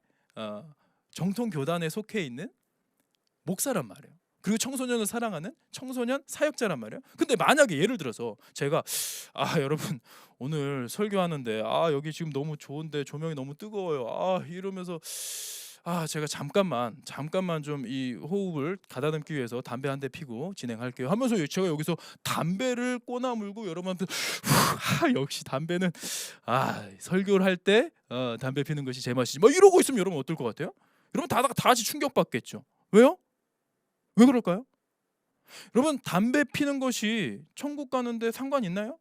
정통 교단에 속해 있는 목사란 말이에요. 그리고 청소년을 사랑하는 청소년 사역자란 말이에요. 근데 만약에 예를 들어서 제가 여러분 오늘 설교하는데 여기 지금 너무 좋은데 조명이 너무 뜨거워요. 이러면서 제가 잠깐만 좀 이 호흡을 가다듬기 위해서 담배 한 대 피고 진행할게요 하면서 제가 여기서 담배를 꼬나물고 여러분한테 역시 담배는 설교를 할 때 담배 피는 것이 제맛이지 뭐 이러고 있으면 여러분 어떨 것 같아요? 여러분 다 같이 충격받겠죠. 왜요? 왜 그럴까요? 여러분, 담배 피는 것이 천국 가는데 상관 있나요?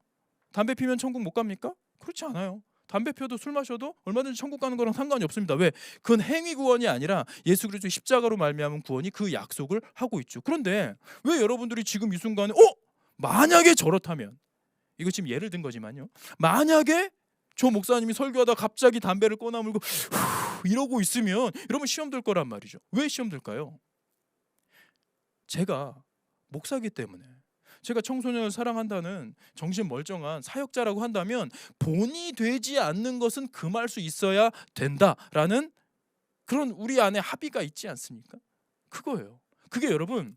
담배 피면 천국 못 갑니까? 그렇지 않아요. 담배 피워도 술 마셔도 얼마든지 천국 가는 거랑 상관이 없습니다. 왜? 그건 행위 구원이 아니라 예수 그리스도의 십자가로 말미암은 구원이 그 약속을 하고 있죠. 그런데 왜 여러분들이 지금 이 순간에 만약에 저렇다면, 이거 지금 예를 든 거지만요, 만약에 저 목사님이 설교하다 갑자기 담배를 꺼나물고 이러고 있으면 여러분 시험 들 거란 말이죠. 왜 시험 들까요? 제가 목사기 때문에, 제가 청소년을 사랑한다는 정신 멀쩡한 사역자라고 한다면 본이 되지 않는 것은 금할 수 있어야 된다라는 그런 우리 안에 합의가 있지 않습니까? 그거예요. 그게 여러분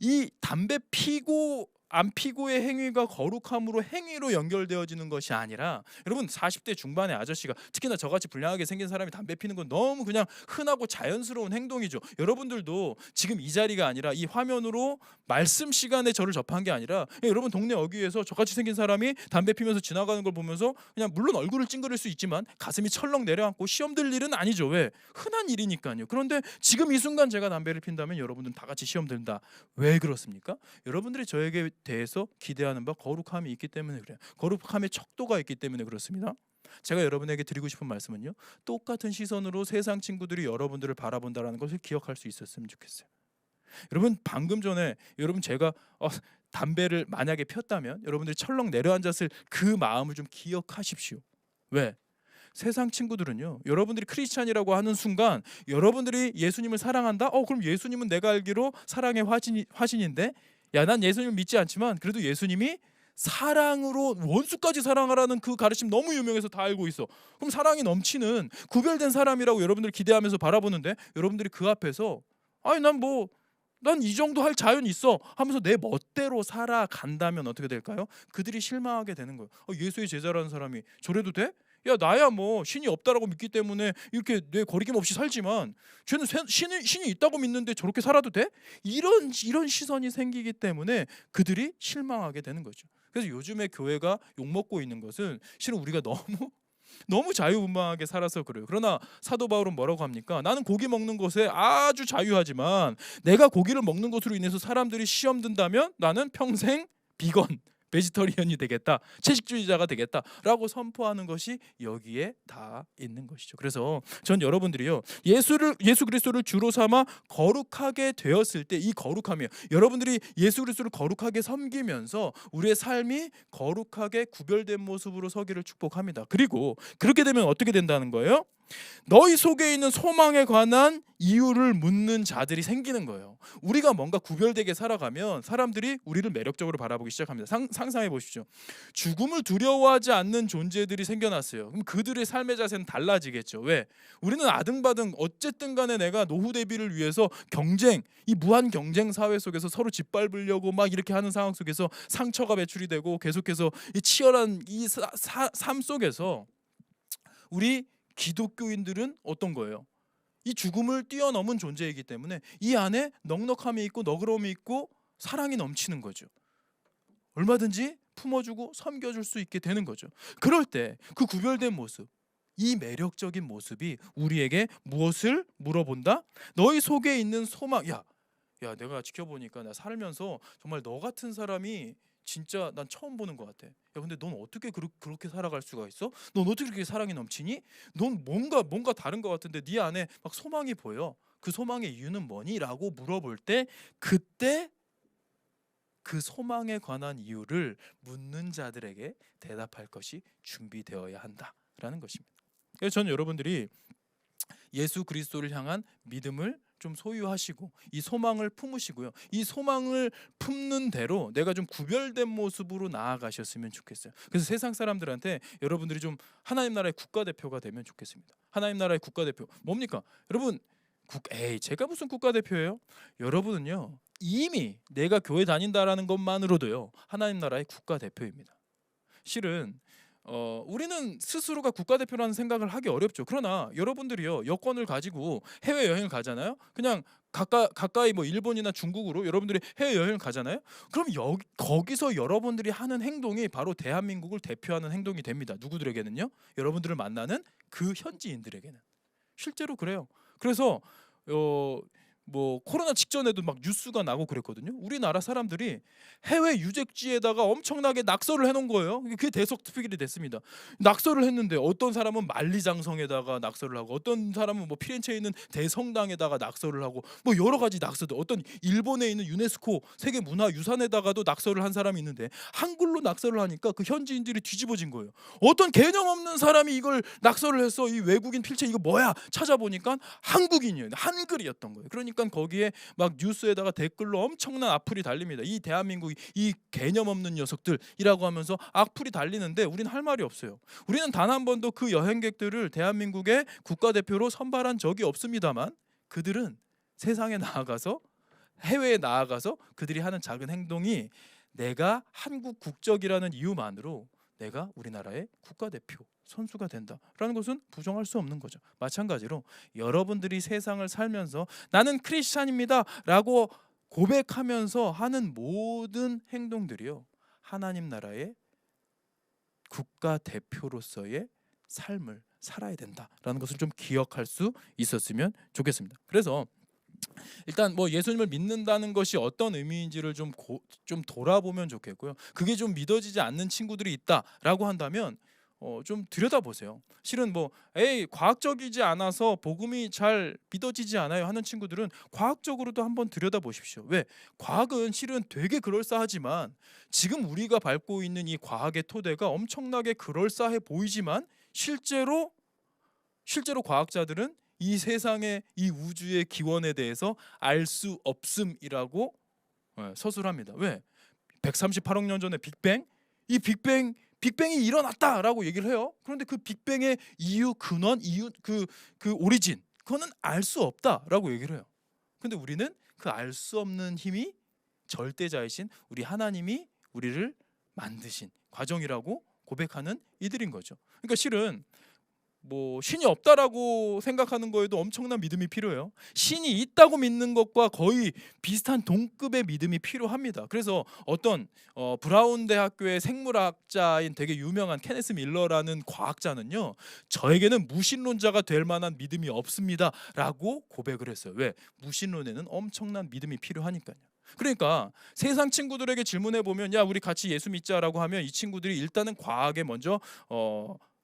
이 담배 피고 안 피고의 행위가 거룩함으로 행위로 연결되어지는 것이 아니라 여러분 40대 중반의 아저씨가 특히나 저같이 불량하게 생긴 사람이 담배 피는 건 너무 그냥 흔하고 자연스러운 행동이죠. 여러분들도 지금 이 자리가 아니라 이 화면으로 말씀 시간에 저를 접한 게 아니라 여러분 동네 어귀에서 저같이 생긴 사람이 담배 피면서 지나가는 걸 보면서 그냥 물론 얼굴을 찡그릴 수 있지만 가슴이 철렁 내려앉고 시험 들 일은 아니죠. 왜? 흔한 일이니까요. 그런데 지금 이 순간 제가 담배를 핀다면 여러분들은 다 같이 시험 든다. 왜 그렇습니까? 여러분들이 저에게 대해서 기대하는 바 거룩함이 있기 때문에 그래요. 거룩함의 척도가 있기 때문에 그렇습니다. 제가 여러분에게 드리고 싶은 말씀은요. 똑같은 시선으로 세상 친구들이 여러분들을 바라본다는 것을 기억할 수 있었으면 좋겠어요. 여러분 방금 전에 여러분 제가 담배를 만약에 폈다면 여러분들이 철렁 내려앉았을 그 마음을 좀 기억하십시오. 왜? 세상 친구들은요. 여러분들이 크리스찬이라고 하는 순간 여러분들이 예수님을 사랑한다? 그럼 예수님은 내가 알기로 사랑의 화신인데 야, 난 예수님을 믿지 않지만 그래도 예수님이 사랑으로 원수까지 사랑하라는 그 가르침 너무 유명해서 다 알고 있어. 그럼 사랑이 넘치는 구별된 사람이라고 여러분들이 기대하면서 바라보는데 여러분들이 그 앞에서 아니 난 이 정도 할 자연 있어 하면서 내 멋대로 살아간다면 어떻게 될까요? 그들이 실망하게 되는 거예요. 예수의 제자라는 사람이 저래도 돼? 야 나야 뭐 신이 없다라고 믿기 때문에 이렇게 내 거리낌 없이 살지만 쟤는 신이 있다고 믿는데 저렇게 살아도 돼? 이런 시선이 생기기 때문에 그들이 실망하게 되는 거죠. 그래서 요즘에 교회가 욕먹고 있는 것은 실은 우리가 너무 자유분방하게 살아서 그래요. 그러나 사도 바울은 뭐라고 합니까? 나는 고기 먹는 것에 아주 자유하지만 내가 고기를 먹는 것으로 인해서 사람들이 시험 든다면 나는 평생 비건 베지터리언이 되겠다, 채식주의자가 되겠다라고 선포하는 것이 여기에 다 있는 것이죠. 그래서 전 여러분들이요 예수 그리스도를 주로 삼아 거룩하게 되었을 때 이 거룩함이요. 여러분들이 예수 그리스도를 거룩하게 섬기면서 우리의 삶이 거룩하게 구별된 모습으로 서기를 축복합니다. 그리고 그렇게 되면 어떻게 된다는 거예요? 너희 속에 있는 소망에 관한 이유를 묻는 자들이 생기는 거예요. 우리가 뭔가 구별되게 살아가면 사람들이 우리를 매력적으로 바라보기 시작합니다. 상상해 보십시오. 죽음을 두려워하지 않는 존재들이 생겨났어요. 그럼 그들의 삶의 자세는 달라지겠죠. 왜? 우리는 아등바등 어쨌든 간에 내가 노후 대비를 위해서 이 무한 경쟁 사회 속에서 서로 짓밟으려고 막 이렇게 하는 상황 속에서 상처가 배출이 되고 계속해서 이 치열한 이 삶 속에서 우리 기독교인들은 어떤 거예요? 이 죽음을 뛰어넘은 존재이기 때문에 이 안에 넉넉함이 있고 너그러움이 있고 사랑이 넘치는 거죠. 얼마든지 품어주고 섬겨줄 수 있게 되는 거죠. 그럴 때 그 구별된 모습, 이 매력적인 모습이 우리에게 무엇을 물어본다? 너희 속에 있는 소망. 야 내가 지켜보니까 나 살면서 정말 너 같은 사람이 진짜 난 처음 보는 것 같아. 야 근데 넌 어떻게 그렇게 살아갈 수가 있어? 넌 어떻게 그렇게 사랑이 넘치니? 넌 뭔가 다른 것 같은데 네 안에 막 소망이 보여. 그 소망의 이유는 뭐니? 라고 물어볼 때 그때 그 소망에 관한 이유를 묻는 자들에게 대답할 것이 준비되어야 한다라는 것입니다. 그래서 저는 여러분들이 예수 그리스도를 향한 믿음을 좀 소유하시고 이 소망을 품으시고요. 이 소망을 품는 대로 내가 좀 구별된 모습으로 나아가셨으면 좋겠어요. 그래서 세상 사람들한테 여러분들이 좀 하나님 나라의 국가대표가 되면 좋겠습니다. 하나님 나라의 국가대표 뭡니까? 여러분 제가 무슨 국가대표예요? 여러분은요 이미 내가 교회 다닌다라는 것만으로도요 하나님 나라의 국가대표입니다. 실은 우리는 스스로가 국가대표라는 생각을 하기 어렵죠. 그러나 여러분들이요 여권을 가지고 해외여행을 가잖아요. 그냥 가까이 뭐 일본이나 중국으로 여러분들이 해외여행을 가잖아요. 그럼 거기서 여러분들이 하는 행동이 바로 대한민국을 대표하는 행동이 됩니다. 누구들에게는요? 여러분들을 만나는 그 현지인들에게는. 실제로 그래요. 그래서 뭐 코로나 직전에도 막 뉴스가 나고 그랬거든요. 우리나라 사람들이 해외 유적지에다가 엄청나게 낙서를 해놓은 거예요. 그게 대속특필이 됐습니다. 낙서를 했는데 어떤 사람은 만리장성에다가 낙서를 하고 어떤 사람은 뭐 피렌체에 있는 대성당에다가 낙서를 하고 뭐 여러 가지 낙서들, 어떤 일본에 있는 유네스코 세계문화유산에다가도 낙서를 한 사람이 있는데 한글로 낙서를 하니까 그 현지인들이 뒤집어진 거예요. 어떤 개념 없는 사람이 이걸 낙서를 해서 이 외국인 필체 이거 뭐야 찾아보니까 한국인이에요. 한글이었던 거예요. 그러니까 그러니까 거기에 막 뉴스에다가 댓글로 엄청난 악플이 달립니다. 이 대한민국이 이 개념 없는 녀석들이라고 하면서 악플이 달리는데 우리는 할 말이 없어요. 우리는 단 한 번도 그 여행객들을 대한민국의 국가대표로 선발한 적이 없습니다만 그들은 세상에 나아가서 해외에 나아가서 그들이 하는 작은 행동이 내가 한국 국적이라는 이유만으로 내가 우리나라의 국가대표 선수가 된다라는 것은 부정할 수 없는 거죠. 마찬가지로 여러분들이 세상을 살면서 나는 크리스찬입니다 라고 고백하면서 하는 모든 행동들이요, 하나님 나라의 국가대표로서의 삶을 살아야 된다라는 것을 좀 기억할 수 있었으면 좋겠습니다. 그래서 일단 뭐 예수님을 믿는다는 것이 어떤 의미인지를 좀 돌아보면 좋겠고요. 그게 좀 믿어지지 않는 친구들이 있다라고 한다면 좀 들여다보세요. 실은 뭐 에이 과학적이지 않아서 복음이 잘 믿어지지 않아요 하는 친구들은 과학적으로도 한번 들여다보십시오. 왜? 과학은 실은 되게 그럴싸하지만 지금 우리가 밟고 있는 이 과학의 토대가 엄청나게 그럴싸해 보이지만 실제로 과학자들은 이 세상의 이 우주의 기원에 대해서 알 수 없음이라고 서술합니다. 왜? 138억 년 전에 빅뱅, 이 빅뱅이 일어났다라고 얘기를 해요. 그런데 그 빅뱅의 이유, 근원, 그 오리진, 그거는 알 수 없다라고 얘기를 해요. 근데 우리는 그 알 수 없는 힘이 절대자이신 우리 하나님이 우리를 만드신 과정이라고 고백하는 이들인 거죠. 그러니까 실은 뭐 신이 없다라고 생각하는 거에도 엄청난 믿음이 필요해요. 신이 있다고 믿는 것과 거의 비슷한 동급의 믿음이 필요합니다. 그래서 어떤 브라운 대학교의 생물학자인 되게 유명한 케네스 밀러라는 과학자는요, 저에게는 무신론자가 될 만한 믿음이 없습니다라고 고백을 했어요. 왜? 무신론에는 엄청난 믿음이 필요하니까요. 그러니까 세상 친구들에게 질문해 보면 야 우리 같이 예수 믿자라고 하면 이 친구들이 일단은 과학에 먼저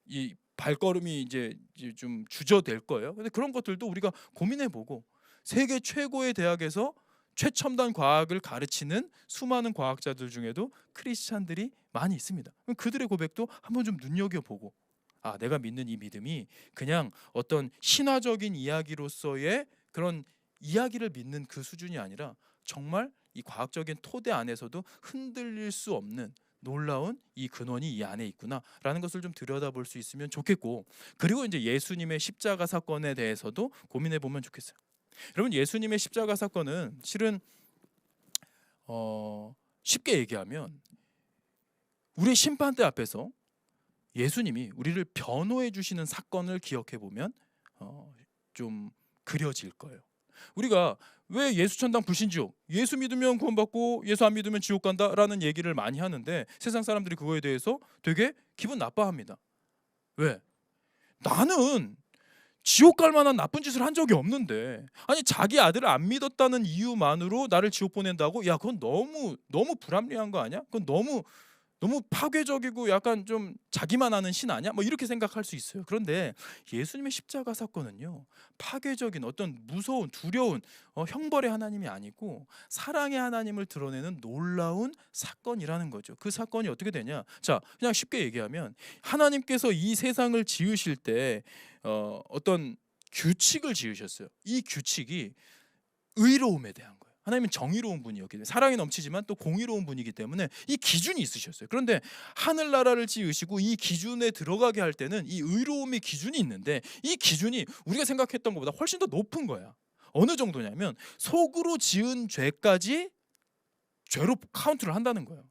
이 발걸음이 이제 좀 주저될 거예요. 근데 그런 것들도 우리가 고민해보고 세계 최고의 대학에서 최첨단 과학을 가르치는 수많은 과학자들 중에도 크리스찬들이 많이 있습니다. 그들의 고백도 한번 좀 눈여겨보고 아 내가 믿는 이 믿음이 그냥 어떤 신화적인 이야기로서의 그런 이야기를 믿는 그 수준이 아니라 정말 이 과학적인 토대 안에서도 흔들릴 수 없는 놀라운 이 근원이 이 안에 있구나라는 것을 좀 들여다볼 수 있으면 좋겠고, 그리고 이제 예수님의 십자가 사건에 대해서도 고민해 보면 좋겠어요. 여러분 예수님의 십자가 사건은 실은 쉽게 얘기하면 우리의 심판대 앞에서 예수님이 우리를 변호해 주시는 사건을 기억해 보면 좀 그려질 거예요. 우리가 왜 예수 천당 불신지옥, 예수 믿으면 구원받고 예수 안 믿으면 지옥 간다라는 얘기를 많이 하는데 세상 사람들이 그거에 대해서 되게 기분 나빠합니다. 왜? 나는 지옥 갈 만한 나쁜 짓을 한 적이 없는데 아니 자기 아들을 안 믿었다는 이유만으로 나를 지옥 보낸다고? 야 그건 너무 불합리한 거 아니야? 그건 너무 파괴적이고 약간 좀 자기만 아는 신 아니야? 뭐 이렇게 생각할 수 있어요. 그런데 예수님의 십자가 사건은요, 파괴적인 어떤 무서운 두려운 형벌의 하나님이 아니고 사랑의 하나님을 드러내는 놀라운 사건이라는 거죠. 그 사건이 어떻게 되냐? 자, 그냥 쉽게 얘기하면 하나님께서 이 세상을 지으실 때 어떤 규칙을 지으셨어요. 이 규칙이 의로움에 대한 거예요. 하나님은 정의로운 분이었기 때문에 사랑이 넘치지만 또 공의로운 분이기 때문에 이 기준이 있으셨어요. 그런데 하늘나라를 지으시고 이 기준에 들어가게 할 때는 이 의로움의 기준이 있는데 이 기준이 우리가 생각했던 것보다 훨씬 더 높은 거야. 어느 정도냐면 속으로 지은 죄까지 죄로 카운트를 한다는 거예요.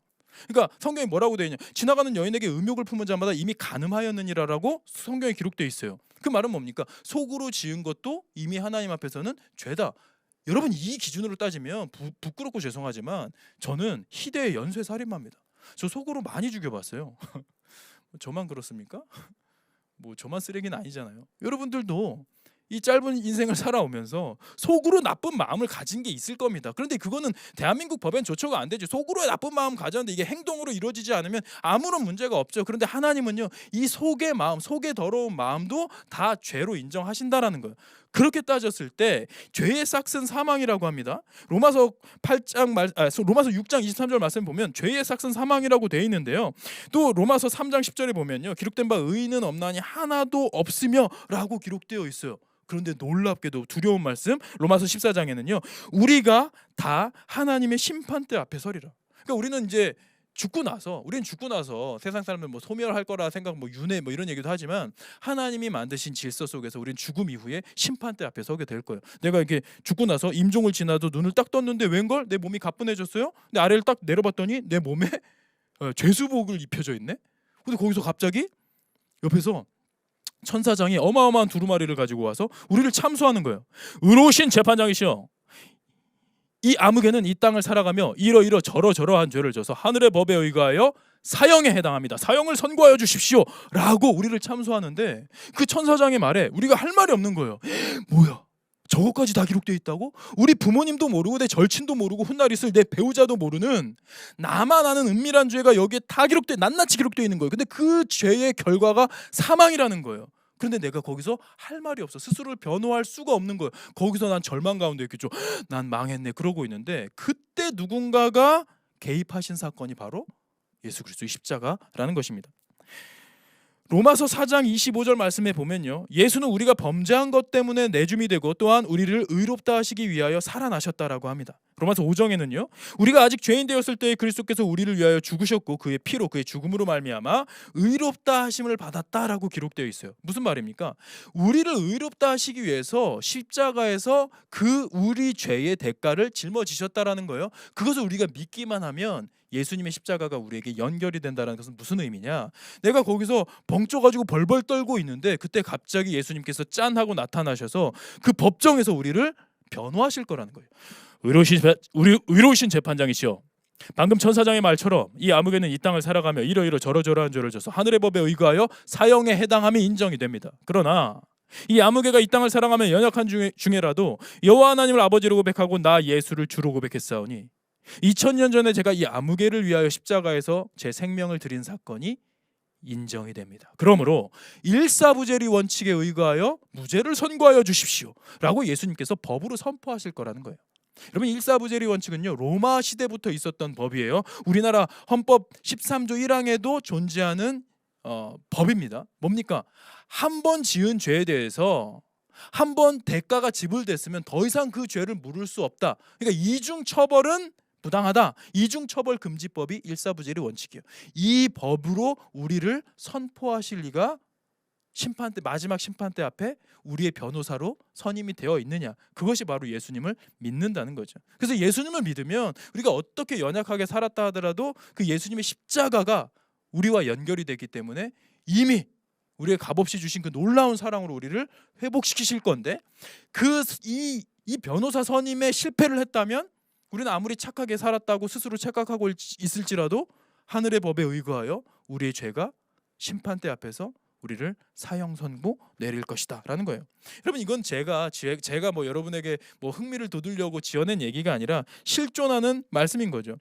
그러니까 성경에 뭐라고 되어 있냐? 지나가는 여인에게 음욕을 품은 자마다 이미 간음하였느니라라고 성경에 기록되어 있어요. 그 말은 뭡니까? 속으로 지은 것도 이미 하나님 앞에서는 죄다. 여러분 이 기준으로 따지면 부끄럽고 죄송하지만 저는 희대의 연쇄 살인마입니다. 저 속으로 많이 죽여봤어요. 저만 그렇습니까? 뭐 저만 쓰레기는 아니잖아요. 여러분들도 이 짧은 인생을 살아오면서 속으로 나쁜 마음을 가진 게 있을 겁니다. 그런데 그거는 대한민국 법엔 조처가 안 되죠. 속으로 나쁜 마음 가졌는데 이게 행동으로 이루어지지 않으면 아무런 문제가 없죠. 그런데 하나님은요, 이 속의 마음, 속의 더러운 마음도 다 죄로 인정하신다라는 거예요. 그렇게 따졌을 때 죄의 싹은 사망이라고 합니다. 로마서 6장 23절 말씀 보면 죄의 싹은 사망이라고 되어 있는데요. 또 로마서 3장 10절에 보면요. 기록된 바 의인은 없나니 하나도 없으며라고 기록되어 있어요. 그런데 놀랍게도 두려운 말씀 로마서 14장에는요. 우리가 다 하나님의 심판대 앞에 서리라. 그러니까 우리는 죽고 나서 세상 사람들 뭐 소멸할 거라 생각, 뭐 윤회 뭐 이런 얘기도 하지만 하나님이 만드신 질서 속에서 우리는 죽음 이후에 심판대 앞에 서게 될 거예요. 내가 이렇게 죽고 나서 임종을 지나도 눈을 딱 떴는데 웬걸 내 몸이 가뿐해졌어요? 근데 아래를 딱 내려봤더니 내 몸에 죄수복을 입혀져 있네. 근데 거기서 갑자기 옆에서 천사장이 어마어마한 두루마리를 가지고 와서 우리를 참수하는 거예요. 의로우신 재판장이시여, 이 아무개는 이 땅을 살아가며 이러이러 저러저러한 죄를 져서 하늘의 법에 의거하여 사형에 해당합니다. 사형을 선고하여 주십시오 라고 우리를 참수하는데, 그 천사장의 말에 우리가 할 말이 없는 거예요. 뭐야, 저것까지 다 기록되어 있다고? 우리 부모님도 모르고 내 절친도 모르고 훗날 있을 내 배우자도 모르는 나만 아는 은밀한 죄가 여기에 다 기록돼, 낱낱이 기록되어 있는 거예요. 근데 그 죄의 결과가 사망이라는 거예요. 그런데 내가 거기서 할 말이 없어. 스스로를 변호할 수가 없는 거예요. 거기서 난 절망 가운데 있겠죠. 난 망했네 그러고 있는데, 그때 누군가가 개입하신 사건이 바로 예수 그리스도의 십자가라는 것입니다. 로마서 4장 25절 말씀에 보면요, 예수는 우리가 범죄한 것 때문에 내줌이 되고 또한 우리를 의롭다 하시기 위하여 살아나셨다라고 합니다. 로마서 5장에는요, 우리가 아직 죄인 되었을 때 그리스도께서 우리를 위하여 죽으셨고 그의 피로, 그의 죽음으로 말미암아 의롭다 하심을 받았다라고 기록되어 있어요. 무슨 말입니까? 우리를 의롭다 하시기 위해서 십자가에서 그 우리 죄의 대가를 짊어지셨다라는 거예요. 그것을 우리가 믿기만 하면 예수님의 십자가가 우리에게 연결이 된다는 것은 무슨 의미냐? 내가 거기서 벙쪄가지고 벌벌 떨고 있는데 그때 갑자기 예수님께서 짠 하고 나타나셔서 그 법정에서 우리를 변호하실 거라는 거예요. 의로우신 재판장이시여, 방금 천사장의 말처럼 이 아무개는 이 땅을 살아가며 이러이러 저러저러한 죄를 져서 하늘의 법에 의거하여 사형에 해당함이 인정이 됩니다. 그러나 이 아무개가 이 땅을 살아가며 연약한 중에라도 여호와 하나님을 아버지로 고백하고 나 예수를 주로 고백했사오니 2000년 전에 제가 이 아무개를 위하여 십자가에서 제 생명을 드린 사건이 인정이 됩니다. 그러므로 일사부재리 원칙에 의거하여 무죄를 선고하여 주십시오 라고 예수님께서 법으로 선포하실 거라는 거예요. 여러분, 일사부재리 원칙은요, 로마 시대부터 있었던 법이에요. 우리나라 헌법 13조 1항에도 존재하는 법입니다. 뭡니까? 한 번 지은 죄에 대해서 한 번 대가가 지불됐으면 더 이상 그 죄를 물을 수 없다. 그러니까 이중 처벌은 부당하다. 이중처벌금지법이 일사부재리 원칙이에요. 이 법으로 우리를 선포하실 리가 심판대, 마지막 심판대 앞에 우리의 변호사로 선임이 되어 있느냐? 그것이 바로 예수님을 믿는다는 거죠. 그래서 예수님을 믿으면 우리가 어떻게 연약하게 살았다 하더라도 그 예수님의 십자가가 우리와 연결이 되기 때문에 이미 우리의 값없이 주신 그 놀라운 사랑으로 우리를 회복시키실 건데, 이 변호사 선임에 실패를 했다면 우리는 아무리 착하게 살았다고 스스로 착각하고 있을지라도 하늘의 법에 의거하여 우리의 죄가 심판대 앞에서 우리를 사형 선고 내릴 것이다 라는 거예요. 여러분, 이건 제가 뭐 여러분에게 뭐 흥미를 돋우려고 지어낸 얘기가 아니라 실존하는 말씀인 거죠.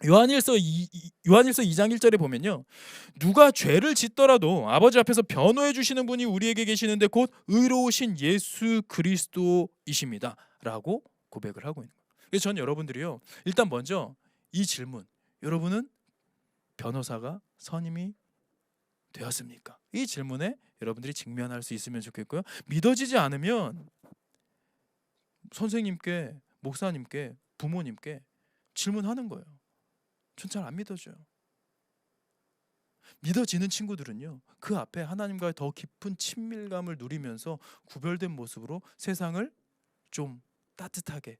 요한일서 2장 1절에 보면요, 누가 죄를 짓더라도 아버지 앞에서 변호해 주시는 분이 우리에게 계시는데 곧 의로우신 예수 그리스도이십니다 라고 고백을 하고 있는 거예요. 그래서 전 여러분들이요, 일단 먼저 이 질문, 여러분은 변호사가 선임이 되었습니까? 이 질문에 여러분들이 직면할 수 있으면 좋겠고요. 믿어지지 않으면 선생님께, 목사님께, 부모님께 질문하는 거예요. 전 잘 안 믿어져요. 믿어지는 친구들은요, 그 앞에 하나님과의 더 깊은 친밀감을 누리면서 구별된 모습으로 세상을 좀 따뜻하게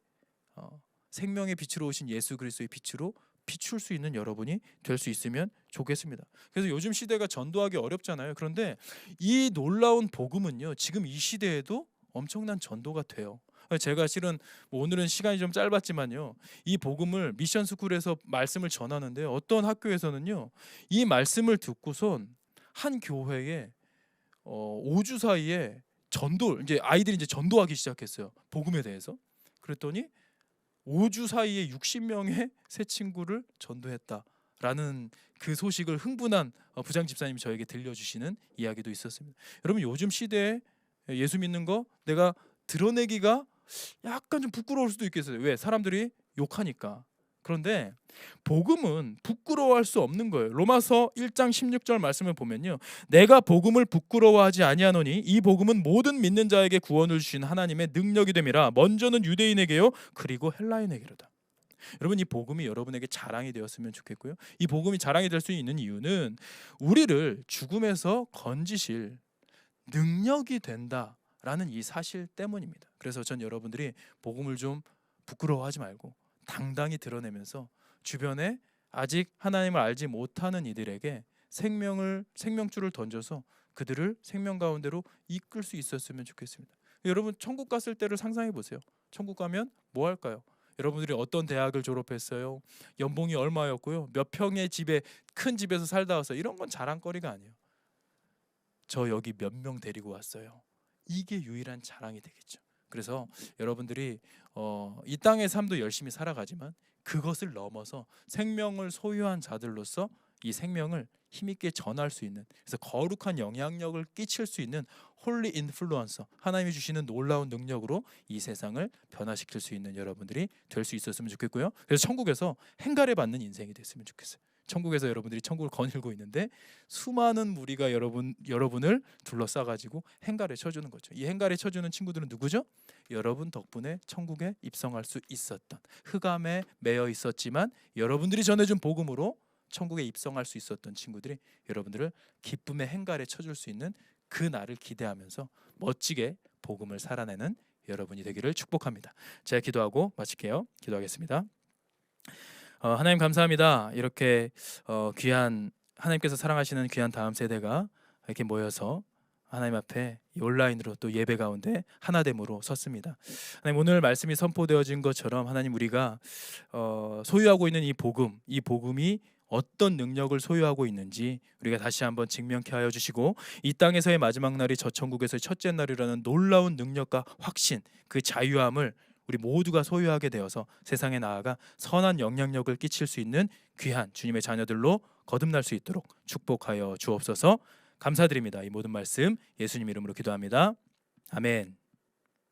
생명의 빛으로 오신 예수 그리스도의 빛으로 비출 수 있는 여러분이 될 수 있으면 좋겠습니다. 그래서 요즘 시대가 전도하기 어렵잖아요. 그런데 이 놀라운 복음은요, 지금 이 시대에도 엄청난 전도가 돼요. 제가 실은 오늘은 시간이 좀 짧았지만요, 이 복음을 미션 스쿨에서 말씀을 전하는데 어떤 학교에서는요, 이 말씀을 듣고선 한 교회에 5주 사이에 이제 아이들이 이제 전도하기 시작했어요. 복음에 대해서. 그랬더니 5주 사이에 60명의 새 친구를 전도했다라는 그 소식을 흥분한 부장 집사님이 저에게 들려주시는 이야기도 있었습니다. 여러분, 요즘 시대에 예수 믿는 거 내가 드러내기가 약간 좀 부끄러울 수도 있겠어요. 왜? 사람들이 욕하니까. 그런데 복음은 부끄러워할 수 없는 거예요. 로마서 1장 16절 말씀을 보면요, 내가 복음을 부끄러워하지 아니하노니 이 복음은 모든 믿는 자에게 구원을 주신 하나님의 능력이 됨이라. 먼저는 유대인에게요 그리고 헬라인에게로다. 여러분, 이 복음이 여러분에게 자랑이 되었으면 좋겠고요, 이 복음이 자랑이 될 수 있는 이유는 우리를 죽음에서 건지실 능력이 된다라는 이 사실 때문입니다. 그래서 전 여러분들이 복음을 좀 부끄러워하지 말고 당당히 드러내면서 주변에 아직 하나님을 알지 못하는 이들에게 생명줄을 던져서 그들을 생명 가운데로 이끌 수 있었으면 좋겠습니다. 여러분, 천국 갔을 때를 상상해 보세요. 천국 가면 뭐 할까요? 여러분들이 어떤 대학을 졸업했어요? 연봉이 얼마였고요? 몇 평의 집에, 큰 집에서 살다 와서, 이런 건 자랑거리가 아니에요. 저 여기 몇 명 데리고 왔어요. 이게 유일한 자랑이 되겠죠. 그래서 여러분들이 이 땅의 삶도 열심히 살아가지만 그것을 넘어서 생명을 소유한 자들로서 이 생명을 힘있게 전할 수 있는, 그래서 거룩한 영향력을 끼칠 수 있는 홀리 인플루언서, 하나님이 주시는 놀라운 능력으로 이 세상을 변화시킬 수 있는 여러분들이 될 수 있었으면 좋겠고요. 그래서 천국에서 행가를 받는 인생이 됐으면 좋겠어요. 천국에서 여러분들이 천국을 거닐고 있는데 수많은 무리가 여러분을 둘러싸가지고 행가를 쳐주는 거죠. 이 행가를 쳐주는 친구들은 누구죠? 여러분 덕분에 천국에 입성할 수 있었던, 흑암에 매여 있었지만 여러분들이 전해준 복음으로 천국에 입성할 수 있었던 친구들이 여러분들을 기쁨의 행가를 쳐줄 수 있는 그 날을 기대하면서 멋지게 복음을 살아내는 여러분이 되기를 축복합니다. 제가 기도하고 마칠게요. 기도하겠습니다. 하나님 감사합니다. 이렇게 귀한, 하나님께서 사랑하시는 귀한 다음 세대가 이렇게 모여서 하나님 앞에 온라인으로 또 예배 가운데 하나됨으로 섰습니다. 하나님, 오늘 말씀이 선포되어진 것처럼 하나님, 우리가 소유하고 있는 이 복음이 어떤 능력을 소유하고 있는지 우리가 다시 한번 증명케 하여 주시고, 이 땅에서의 마지막 날이 저 천국에서의 첫째 날이라는 놀라운 능력과 확신, 그 자유함을 우리 모두가 소유하게 되어서 세상에 나아가 선한 영향력을 끼칠 수 있는 귀한 주님의 자녀들로 거듭날 수 있도록 축복하여 주옵소서. 감사드립니다. 이 모든 말씀 예수님 이름으로 기도합니다. 아멘.